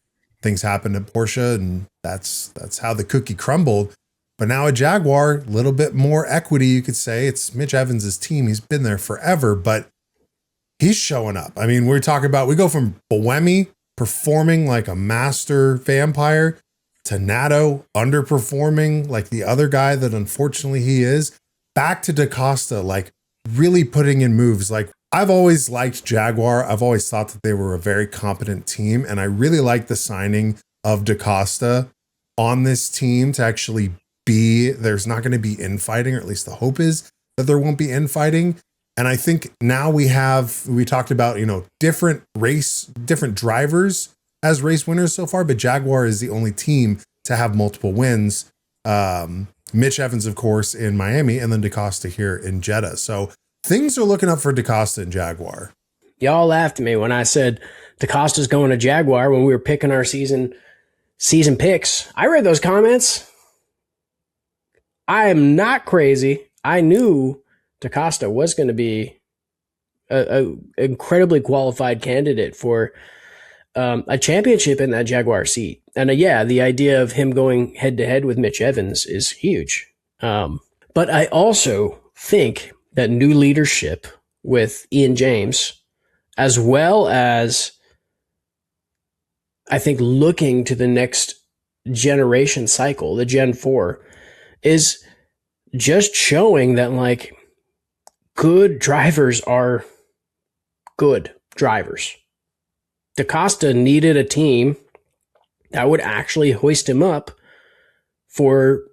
things happened at Porsche, and that's how the cookie crumbled. But now at Jaguar, a little bit more equity, you could say. It's Mitch Evans' team. He's been there forever, but he's showing up. I mean, we go from Buemi performing like a master vampire to Nato underperforming like the other guy that unfortunately he is, back to DaCosta, like really putting in moves. Like, I've always liked Jaguar. I've always thought that they were a very competent team. And I really like the signing of DaCosta on this team to actually there's not going to be infighting, or at least the hope is that there won't be infighting. And I think now we talked about, different drivers as race winners so far, but Jaguar is the only team to have multiple wins. Mitch Evans, of course, in Miami, and then DaCosta here in Jeddah. So things are looking up for DaCosta and Jaguar. Y'all laughed at me when I said DaCosta's going to Jaguar when we were picking our season picks. I read those comments. I am not crazy. I knew DaCosta was going to be a incredibly qualified candidate for a championship in that Jaguar seat. And the idea of him going head to head with Mitch Evans is huge. But I also think that new leadership with Ian James, as well as I think looking to the next generation cycle, the Gen 4, is just showing that like good drivers are good drivers. DaCosta needed a team that would actually hoist him up for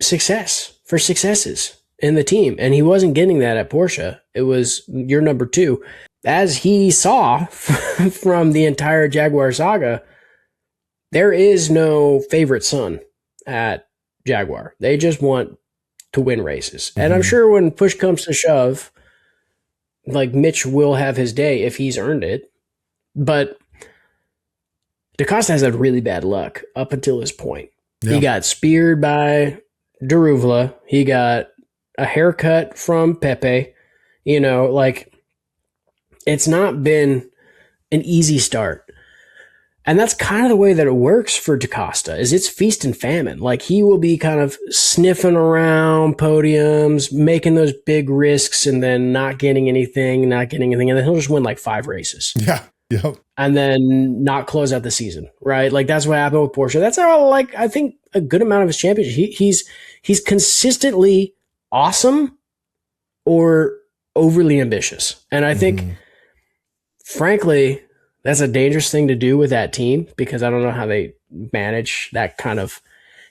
successes in the team. And he wasn't getting that at Porsche. It was your number 2. As he saw from the entire Jaguar saga, there is no favorite son at Jaguar. They just want to win races. Mm-hmm. And I'm sure when push comes to shove, like Mitch will have his day if he's earned it. But DaCosta has had really bad luck up until this point. Yeah. He got speared by Daruvla. He got a haircut from Pepe. It's not been an easy start. And that's kind of the way that it works for DaCosta, is it's feast and famine. Like, he will be kind of sniffing around podiums, making those big risks, and then not getting anything. And then he'll just win like 5 races. Yeah. Yep. And then not close out the season, right? Like, that's what happened with Porsche. That's how, like, I think a good amount of his championship. He's consistently awesome or overly ambitious. And I think, frankly, that's a dangerous thing to do with that team, because I don't know how they manage that kind of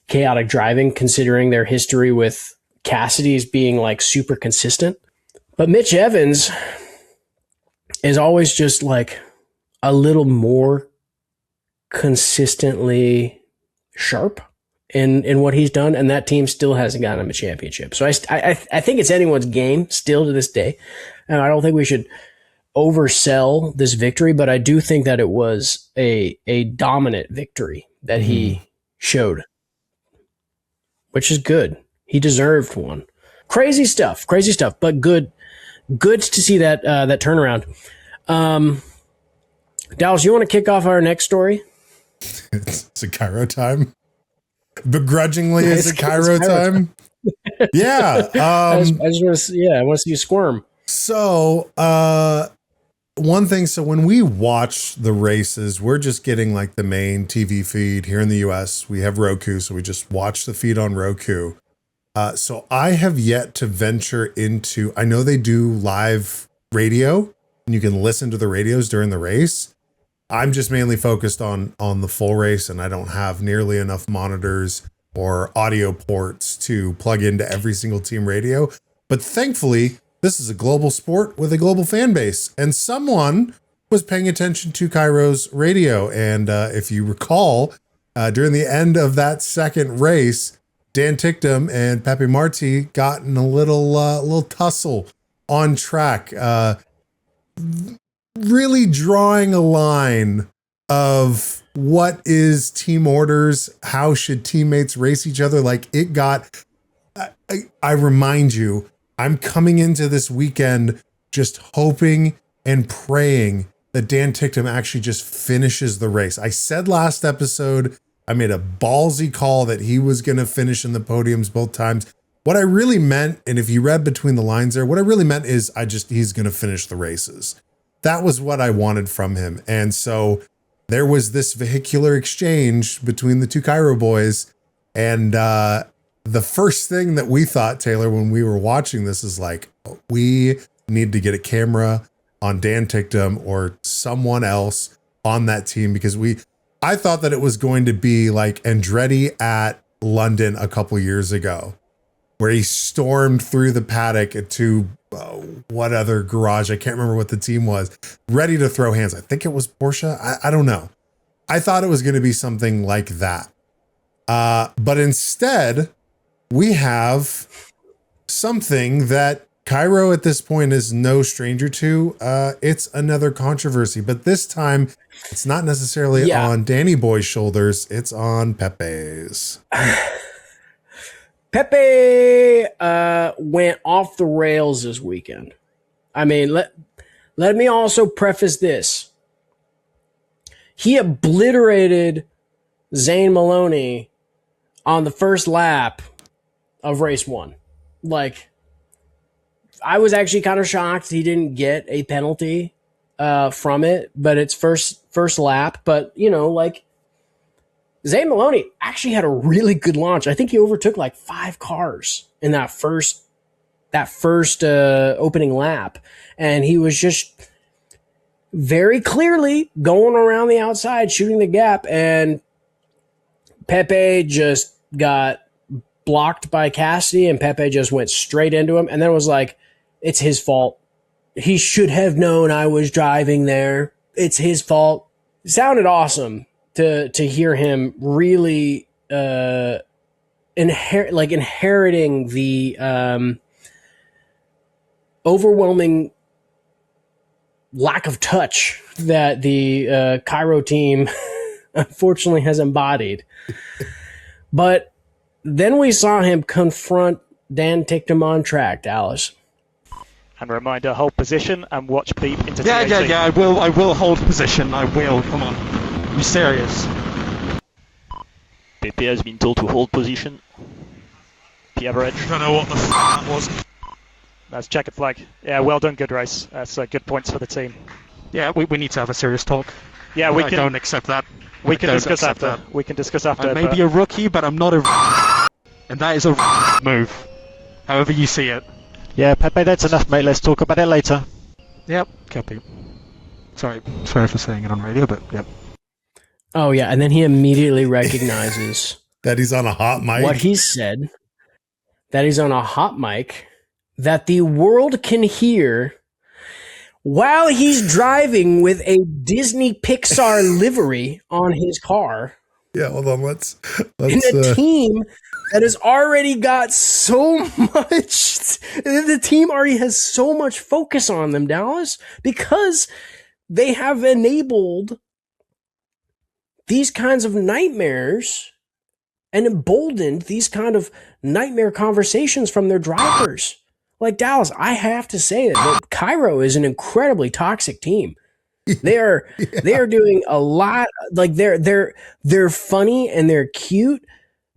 chaotic driving, considering their history with Cassidy's being like super consistent. But Mitch Evans is always just like a little more consistently sharp in what he's done, and that team still hasn't gotten him a championship. So I think it's anyone's game still to this day, and I don't think we should oversell this victory, but I do think that it was a dominant victory that he showed, which is good. He deserved one. Crazy stuff, but good to see that turnaround. Dallas, you want to kick off our next story? It's a Cairo time. Begrudgingly, it's a Cairo time. Yeah. I want to see you squirm. So, one thing, so when we watch the races, we're just getting like the main TV feed here in the US. We have Roku, so we just watch the feed on Roku. So I have yet to venture into, I know they do live radio and you can listen to the radios during the race. I'm just mainly focused on the full race, and I don't have nearly enough monitors or audio ports to plug into every single team radio. But thankfully, this is a global sport with a global fan base, and someone was paying attention to Cairo's radio. And if you recall, during the end of that second race, Dan Ticktum and Pepe Martí got in a little tussle on track, really drawing a line of what is team orders, how should teammates race each other. Like, it got, I remind you, I'm coming into this weekend just hoping and praying that Dan Ticktum actually just finishes the race. I said last episode, I made a ballsy call that he was going to finish in the podiums both times. what I really meant, and if you read between the lines there, what I really meant is he's going to finish the races. That was what I wanted from him. And so there was this vehicular exchange between the two Kiro boys. And the first thing that we thought, Taylor, when we were watching this is like, we need to get a camera on Dan Ticktum or someone else on that team, because I thought that it was going to be like Andretti at London a couple years ago, where he stormed through the paddock to what other garage? I can't remember what the team was, ready to throw hands. I think it was Porsche. I don't know. I thought it was going to be something like that. But instead, we have something that Kiro at this point is no stranger to. It's another controversy, but this time it's not necessarily on Danny Boy's shoulders. It's on Pepe's. Pepe went off the rails this weekend. I mean, let me also preface this. He obliterated Zane Maloney on the first lap of race 1. Like, I was actually kind of shocked he didn't get a penalty from it, but it's first lap. But, you know, like, Zane Maloney actually had a really good launch. I think he overtook like 5 cars in that first opening lap. And he was just very clearly going around the outside, shooting the gap. And Pepe just got blocked by Cassidy, and Pepe just went straight into him. And then it was like, it's his fault. He should have known I was driving there. It's his fault. It sounded awesome to hear him really inheriting the overwhelming lack of touch that the Kiro team unfortunately has embodied. But then we saw him confront Dan Ticktum on track, Dallas. And a reminder, hold position and watch beep into Yeah, TAC. I will hold position. I will. Come on. You serious? Pepe has been told to hold position. P average. I don't know what the that was. That's checkered flag. Yeah, well done, good race. That's good points for the team. Yeah, we need to have a serious talk. Yeah, we I can. don't accept that. We can don't discuss accept after. that. We can discuss after. I may be a rookie, but I'm not a and that is a move. However you see it. Yeah, Pepe, that's enough, mate. Let's talk about it later. Yep, copy. Sorry for saying it on radio, but yep. Oh, yeah. And then he immediately recognizes That he's on a hot mic. what he said, that he's on a hot mic, that the world can hear while he's driving with a Disney Pixar livery on his car. Yeah, hold on. Let's In a team that has already got so much, the team already has so much focus on them, Dallas, because they have enabled these kinds of nightmares and emboldened these kind of nightmare conversations from their drivers. Like, Dallas, I have to say that Kiro is an incredibly toxic team. They are doing a lot. Like, they're funny and they're cute,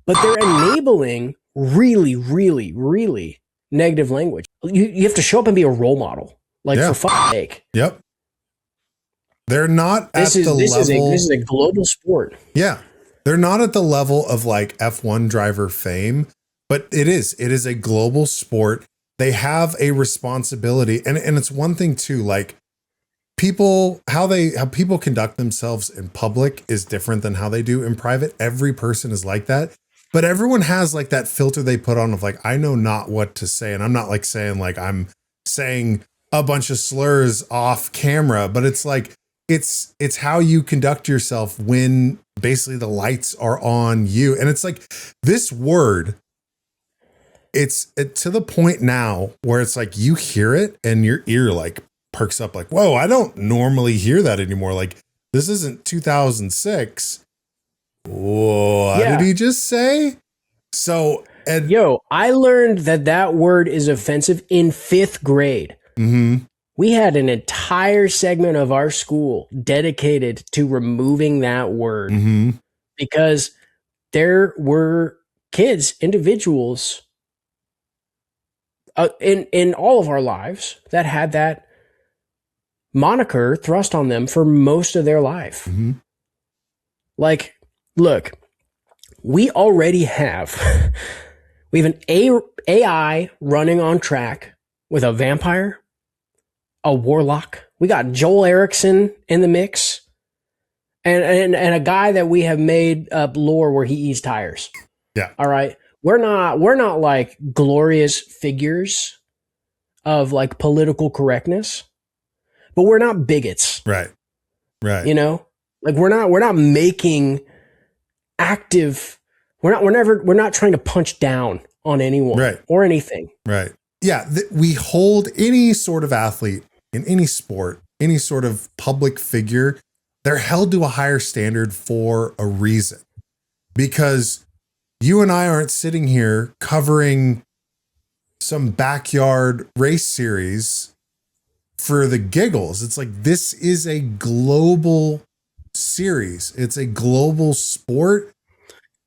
but they're enabling really, really, really negative language. You have to show up and be a role model. Like, for fuck's sake. Yep. They're not This is a global sport. Yeah. They're not at the level of like F1 driver fame, but it is a global sport. They have a responsibility. And it's one thing too, like how people conduct themselves in public is different than how they do in private. Every person is like that, but everyone has like that filter they put on of like, I know not what to say. And I'm not like saying like I'm saying a bunch of slurs off camera, but it's like, it's how you conduct yourself when basically the lights are on you. And it's like this word, it's to the point now where it's like you hear it and your ear like perks up like, whoa, I don't normally hear that anymore. Like, this isn't 2006. What did he just say? So, and I learned that word is offensive in 5th grade. Mm-hmm. We had an entire segment of our school dedicated to removing that word because there were kids, individuals in all of our lives that had that moniker thrust on them for most of their life. Mm-hmm. Like, look, we already have we have an AI running on track with a vampire, a warlock. We got Joel Erickson in the mix, and a guy that we have made up lore where he eats tires. Yeah. All right. We're not like glorious figures of like political correctness, but we're not bigots. Right. Right. You know, like we're not making active. We're not trying to punch down on anyone Right. or anything. Right. Yeah. We hold any sort of athlete in any sport, any sort of public figure, they're held to a higher standard for a reason, because you and I aren't sitting here covering some backyard race series for the giggles. It's like, this is a global series. It's a global sport,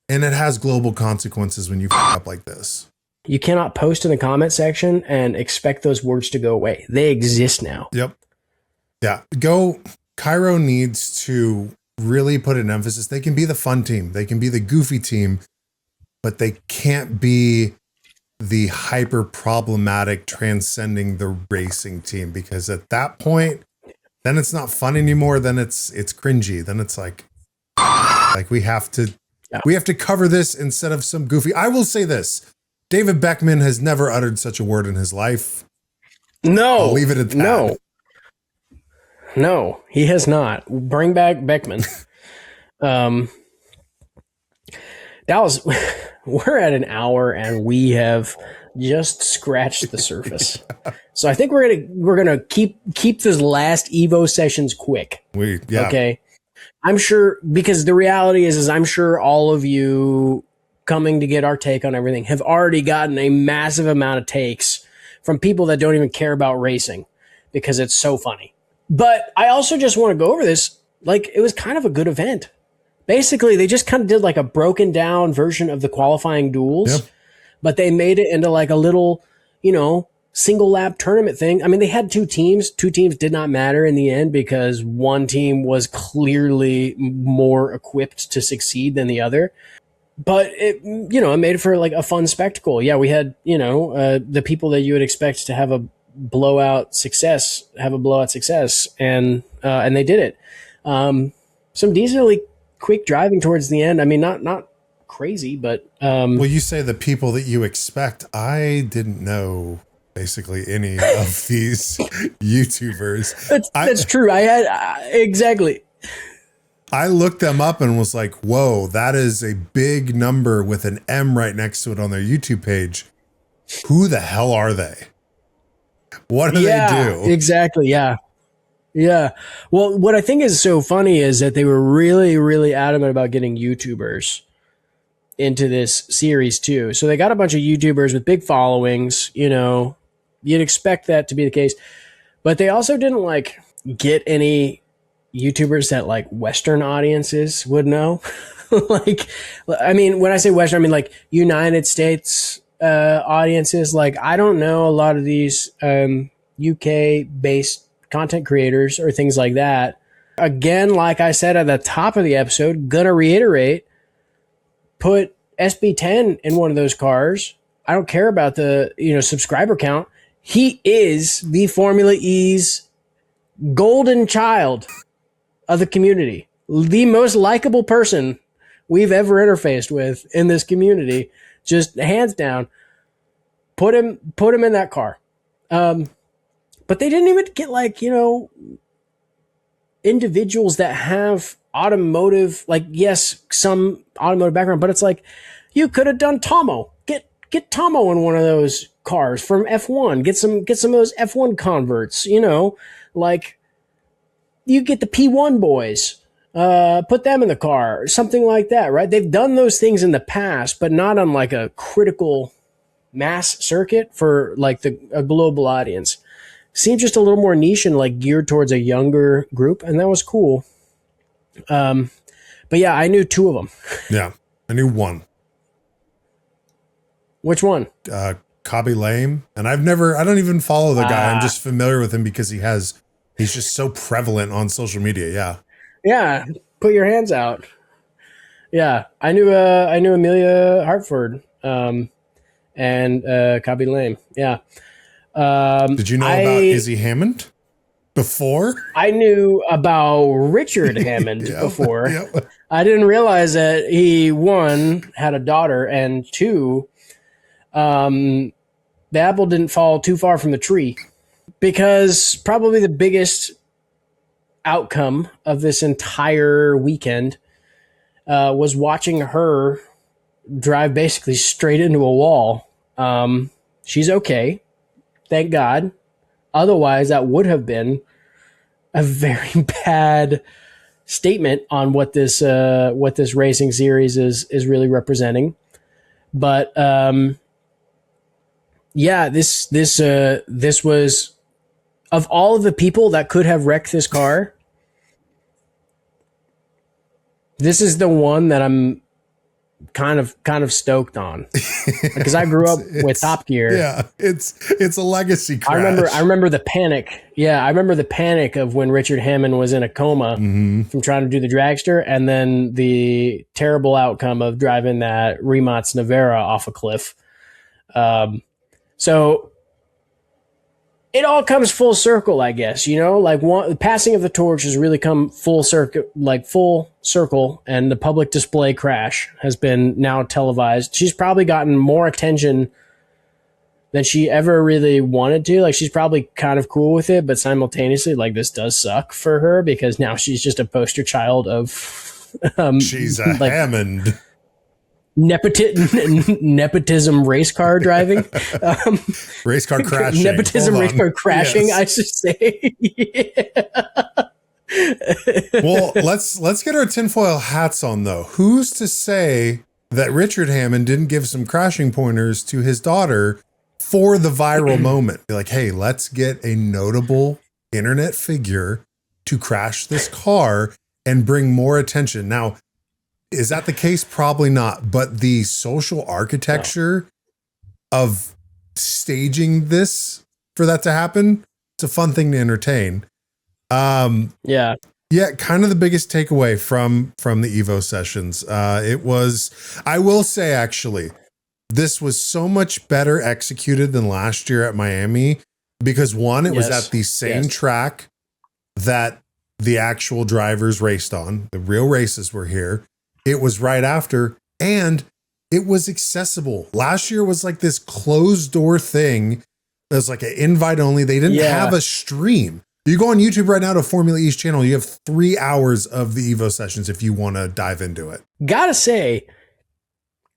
and it has global consequences when you f up like this. You cannot post in the comment section and expect those words to go away. They exist now. Yep. Yeah. Kiro needs to really put an emphasis. They can be the fun team. They can be the goofy team, but they can't be the hyper problematic transcending the racing team, because at that point, then it's not fun anymore. Then it's cringy. Then it's like we have to cover this instead of some goofy. I will say this. David Beckman has never uttered such a word in his life. No. I'll leave it at that. No, he has not. Bring back Beckman. Dallas, we're at an hour and we have just scratched the surface. So I think we're gonna keep this last Evo Sessions quick. Okay. I'm sure, because the reality is I'm sure all of you coming to get our take on everything have already gotten a massive amount of takes from people that don't even care about racing because it's so funny. But I also just want to go over this. Like, it was kind of a good event. Basically, they just kind of did like a broken down version of the qualifying duels, but they made it into like a little, single lap tournament thing. I mean, they had two teams. Two teams did not matter in the end because one team was clearly more equipped to succeed than the other. But it made it for like a fun spectacle. Yeah, we had, the people that you would expect to have a blowout success, and they did it. Some decently quick driving towards the end. I mean, not crazy, but well, you say the people that you expect. I didn't know basically any of these YouTubers. That's true. I had exactly. I looked them up and was like, whoa, that is a big number with an M right next to it on their YouTube page. Who the hell are they? What do they do? Exactly. Yeah. Well, what I think is so funny is that they were really, really adamant about getting YouTubers into this series too. So they got a bunch of YouTubers with big followings, you'd expect that to be the case, but they also didn't like get any YouTubers that like Western audiences would know. Like, I mean, when I say Western, I mean like United States audiences. Like, I don't know a lot of these UK based content creators or things like that. Again, like I said at the top of the episode, gonna reiterate, put SB10 in one of those cars. I don't care about the subscriber count. He is the Formula E's golden child of the community, the most likable person we've ever interfaced with in this community, just hands down. Put him in that car. But they didn't even get like, individuals that have automotive, like, yes, some automotive background, but it's like, you could have done Tomo. Get Tomo in one of those cars from F1. Get some of those F1 converts, like you get the P1 boys, put them in the car, or something like that, right? They've done those things in the past, but not on like a critical mass circuit for like a global audience. Seemed just a little more niche and like geared towards a younger group, and that was cool. But yeah, I knew two of them. Yeah, I knew one. Which one? Cobby Lame, and I don't even follow the guy. I'm just familiar with him because he's just so prevalent on social media. Yeah. Yeah. Put your hands out. Yeah. I knew Amelia Hartford, and Cobby Lame. Yeah. Did you know about Izzy Hammond before? I knew about Richard Hammond before. Yep. I didn't realize that he, one, had a daughter, and two, the apple didn't fall too far from the tree. Because probably the biggest outcome of this entire weekend was watching her drive basically straight into a wall. She's okay. Thank God. Otherwise, that would have been a very bad statement on what this racing series is really representing. But this was, of all of the people that could have wrecked this car, this is the one that I'm kind of stoked on, because I grew up with Top Gear. Yeah, it's a legacy crash. I remember the panic. Yeah, I remember the panic of when Richard Hammond was in a coma from trying to do the dragster, and then the terrible outcome of driving that Rimac Nevera off a cliff. So it all comes full circle, I guess, like the passing of the torch has really come full circle, and the public display crash has been now televised. She's probably gotten more attention than she ever really wanted to. Like, she's probably kind of cool with it, but simultaneously, like, this does suck for her, because now she's just a poster child of she's a Hammond. Nepotism race car driving, race car crashing, nepotism race car crashing. Yes. I should say. Well, let's get our tinfoil hats on though. Who's to say that Richard Hammond didn't give some crashing pointers to his daughter for the viral moment? Be like, hey, let's get a notable internet figure to crash this car and bring more attention. Now, is that the case? Probably not. But the social architecture of staging this for that to happen, it's a fun thing to entertain. Yeah, kind of the biggest takeaway from the Evo Sessions. It was, I will say, actually, this was so much better executed than last year at Miami, because one, it was at the same track that the actual drivers raced on. The real races were here. It was right after, and it was accessible. Last year was like this closed door thing. It was like an invite only. They didn't have a stream. You go on YouTube right now to Formula E's channel, you have 3 hours of the Evo Sessions if you want to dive into it. Gotta say,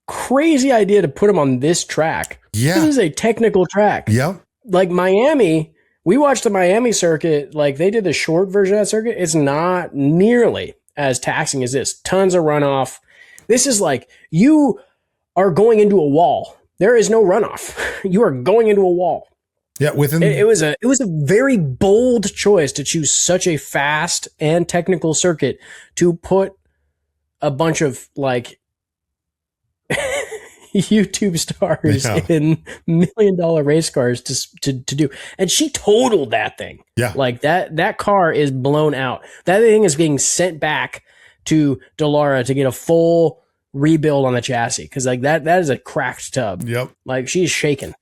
crazy idea to put them on this track. Yeah. This is a technical track. Yep. Like Miami, we watched the Miami circuit, like they did the short version of that circuit. It's not nearly as taxing as this. Tons of runoff. This is like, you are going into a wall. There is no runoff. You are going into a wall. Yeah, it was a very bold choice to choose such a fast and technical circuit to put a bunch of like YouTube stars in $1 million race cars to do. And she totaled that thing. Yeah. Like that car is blown out. That thing is being sent back to Dallara to get a full rebuild on the chassis. Cause like that is a cracked tub. Yep. Like she's shaking.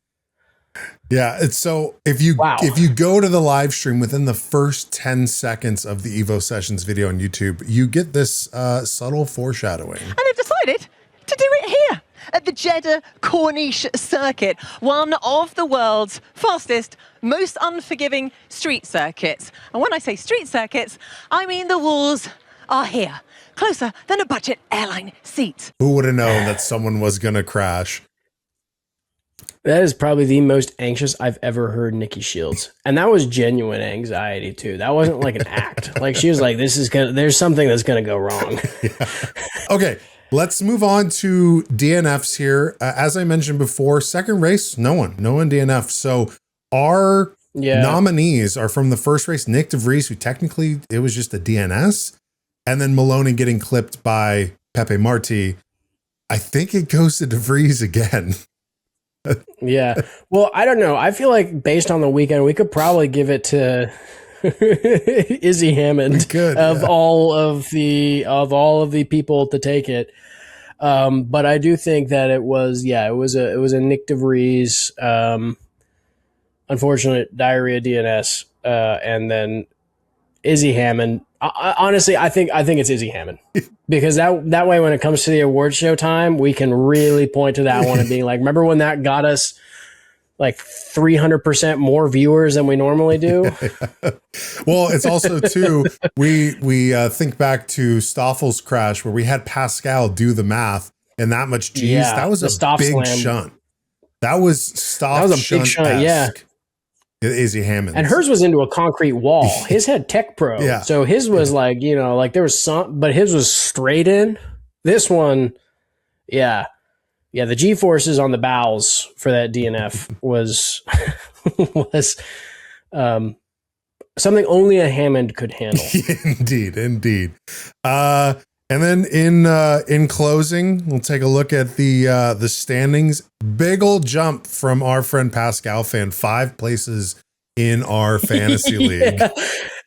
Yeah. It's so if you go to the live stream within the first 10 seconds of the Evo Sessions video on YouTube, you get this subtle foreshadowing. And they've decided to do it here at the Jeddah Corniche circuit, one of the world's fastest, most unforgiving street circuits. And when I say street circuits, I mean the walls are here, closer than a budget airline seat. Who would have known that someone was going to crash? That is probably the most anxious I've ever heard Nikki Shields. And that was genuine anxiety too. That wasn't like an act. Like she was like, there's something that's going to go wrong. Okay. Let's move on to DNFs here. As I mentioned before, second race, no one DNF. So our nominees are from the first race, Nick DeVries, who technically it was just a DNS, and then Maloney getting clipped by Pepe Martí. I think it goes to DeVries again. Yeah. Well, I don't know. I feel like based on the weekend, we could probably give it to Izzy Hammond of all of the people to take it. But I do think that it was a Nick DeVries, unfortunate diarrhea DNS, and then Izzy Hammond. Honestly, I think it's Izzy Hammond because that way when it comes to the award show time, we can really point to that one and being like, remember when that got us like 300% more viewers than we normally do? Well, it's also too, we think back to Stoffel's crash where we had Pascal do the math and that much G's. Yeah, that was a big slam. shunt. That was Stoff. That was a big shunt. Yeah. Izzy Hammond. And hers was into a concrete wall. His had Tech Pro. Yeah. So his was like, like there was some, but his was straight in. This one, yeah. Yeah, the G-forces on the bowels for that DNF was something only a Hammond could handle. Indeed. And then in closing, we'll take a look at the standings. Big old jump from our friend Pascal fan, 5 places in our fantasy league.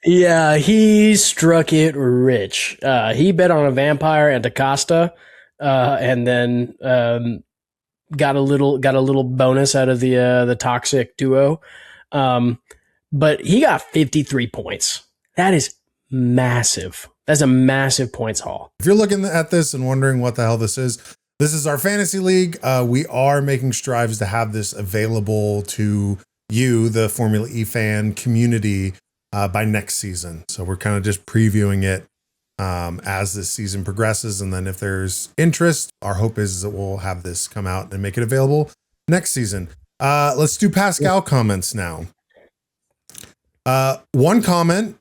Yeah, he struck it rich. He bet on a vampire and DaCosta, and then got a little bonus out of the toxic duo. But he got 53 points. That is massive. That's a massive points haul. If you're looking at this and wondering what the hell this is our fantasy league. We are making strides to have this available to you, the Formula E fan community, by next season. So we're kind of just previewing it as this season progresses. And then if there's interest, our hope is that we'll have this come out and make it available next season. Let's do Pascal comments now. One comment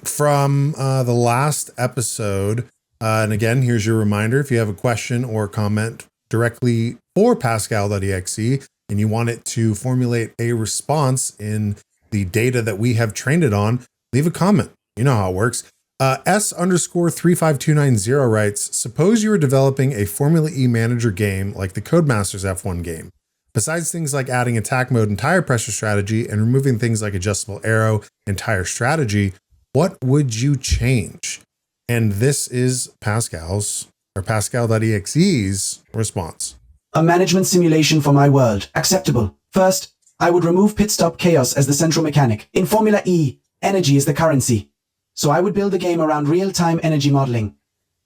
from the last episode. And again, here's your reminder. If you have a question or comment directly for Pascal.exe and you want it to formulate a response in the data that we have trained it on, leave a comment. You know how it works. S_35290 writes, suppose you were developing a Formula E manager game like the Codemasters F1 game. Besides things like adding attack mode and tire pressure strategy and removing things like adjustable aero and tire strategy, what would you change? And this is Pascal's or Pascal.exe's response. A management simulation for my world. Acceptable. First, I would remove pit stop chaos as the central mechanic. In Formula E, energy is the currency. So I would build a game around real-time energy modeling.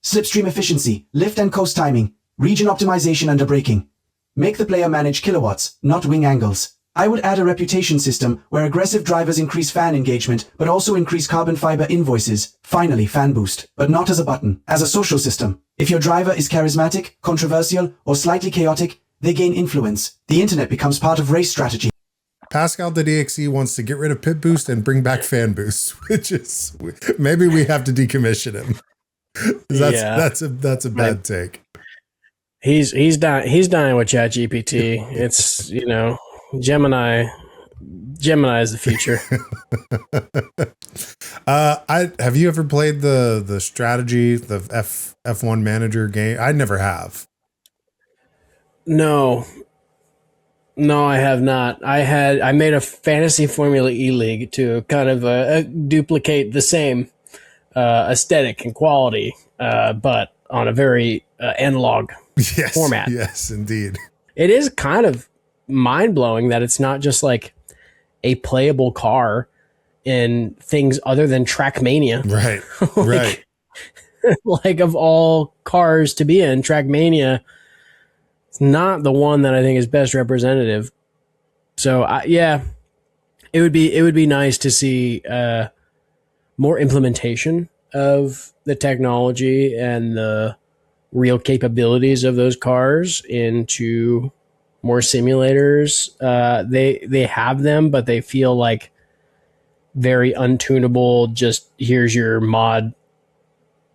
Slipstream efficiency, lift and coast timing, region optimization under braking. Make the player manage kilowatts, not wing angles. I would add a reputation system where aggressive drivers increase fan engagement, but also increase carbon fiber invoices. Finally, fan boost, but not as a button, as a social system. If your driver is charismatic, controversial, or slightly chaotic, they gain influence. The internet becomes part of race strategy. Pascal.exe wants to get rid of pit boost and bring back fan boost, which is maybe we have to decommission him. That's a bad take. He's dying with ChatGPT. It's Gemini is the future. Have you ever played the strategy, the F1 manager game? I never have. No, I have not. I made a fantasy Formula E league to kind of duplicate the same aesthetic and quality, but on a very analog format. Yes, indeed. It is kind of mind-blowing that it's not just like a playable car in things other than Trackmania. Right. Right. Like of all cars to be in, Trackmania is not the one that I think is best representative. So it would be nice to see more implementation of the technology and the real capabilities of those cars into more simulators. They have them, but they feel like very untunable. Just here's your mod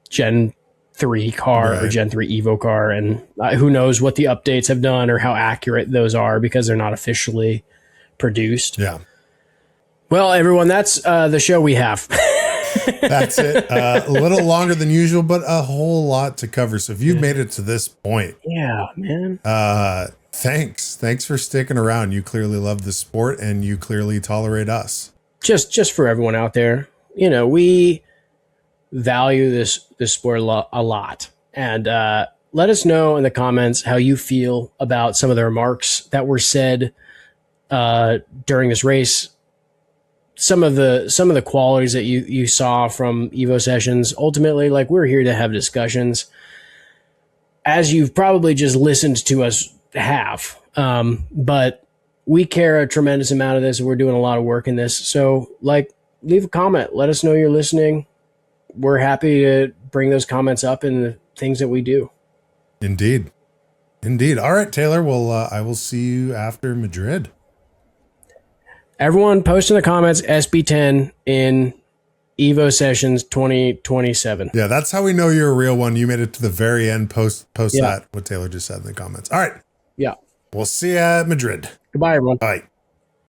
Gen 3 car or Gen 3 Evo car, and who knows what the updates have done or how accurate those are because they're not officially produced. Yeah. Well, everyone, that's the show we have. That's it. A little longer than usual, but a whole lot to cover. So if you've made it to this point, yeah, man. Thanks for sticking around. You clearly love the sport and you clearly tolerate us. Just for everyone out there, we value this sport a lot. And let us know in the comments how you feel about some of the remarks that were said during this race. Some of the qualities that you saw from Evo Sessions. Ultimately, like, we're here to have discussions, as you've probably just listened to us have. But we care a tremendous amount of this, and we're doing a lot of work in this. So, like, leave a comment. Let us know you're listening. We're happy to bring those comments up in the things that we do. Indeed. All right, Taylor. Well, I will see you after Madrid. Everyone post in the comments SB10 in Evo Sessions 2027. Yeah, that's how we know you're a real one. You made it to the very end. Post that, what Taylor just said in the comments. All right. Yeah. We'll see you at Madrid. Goodbye, everyone. Bye.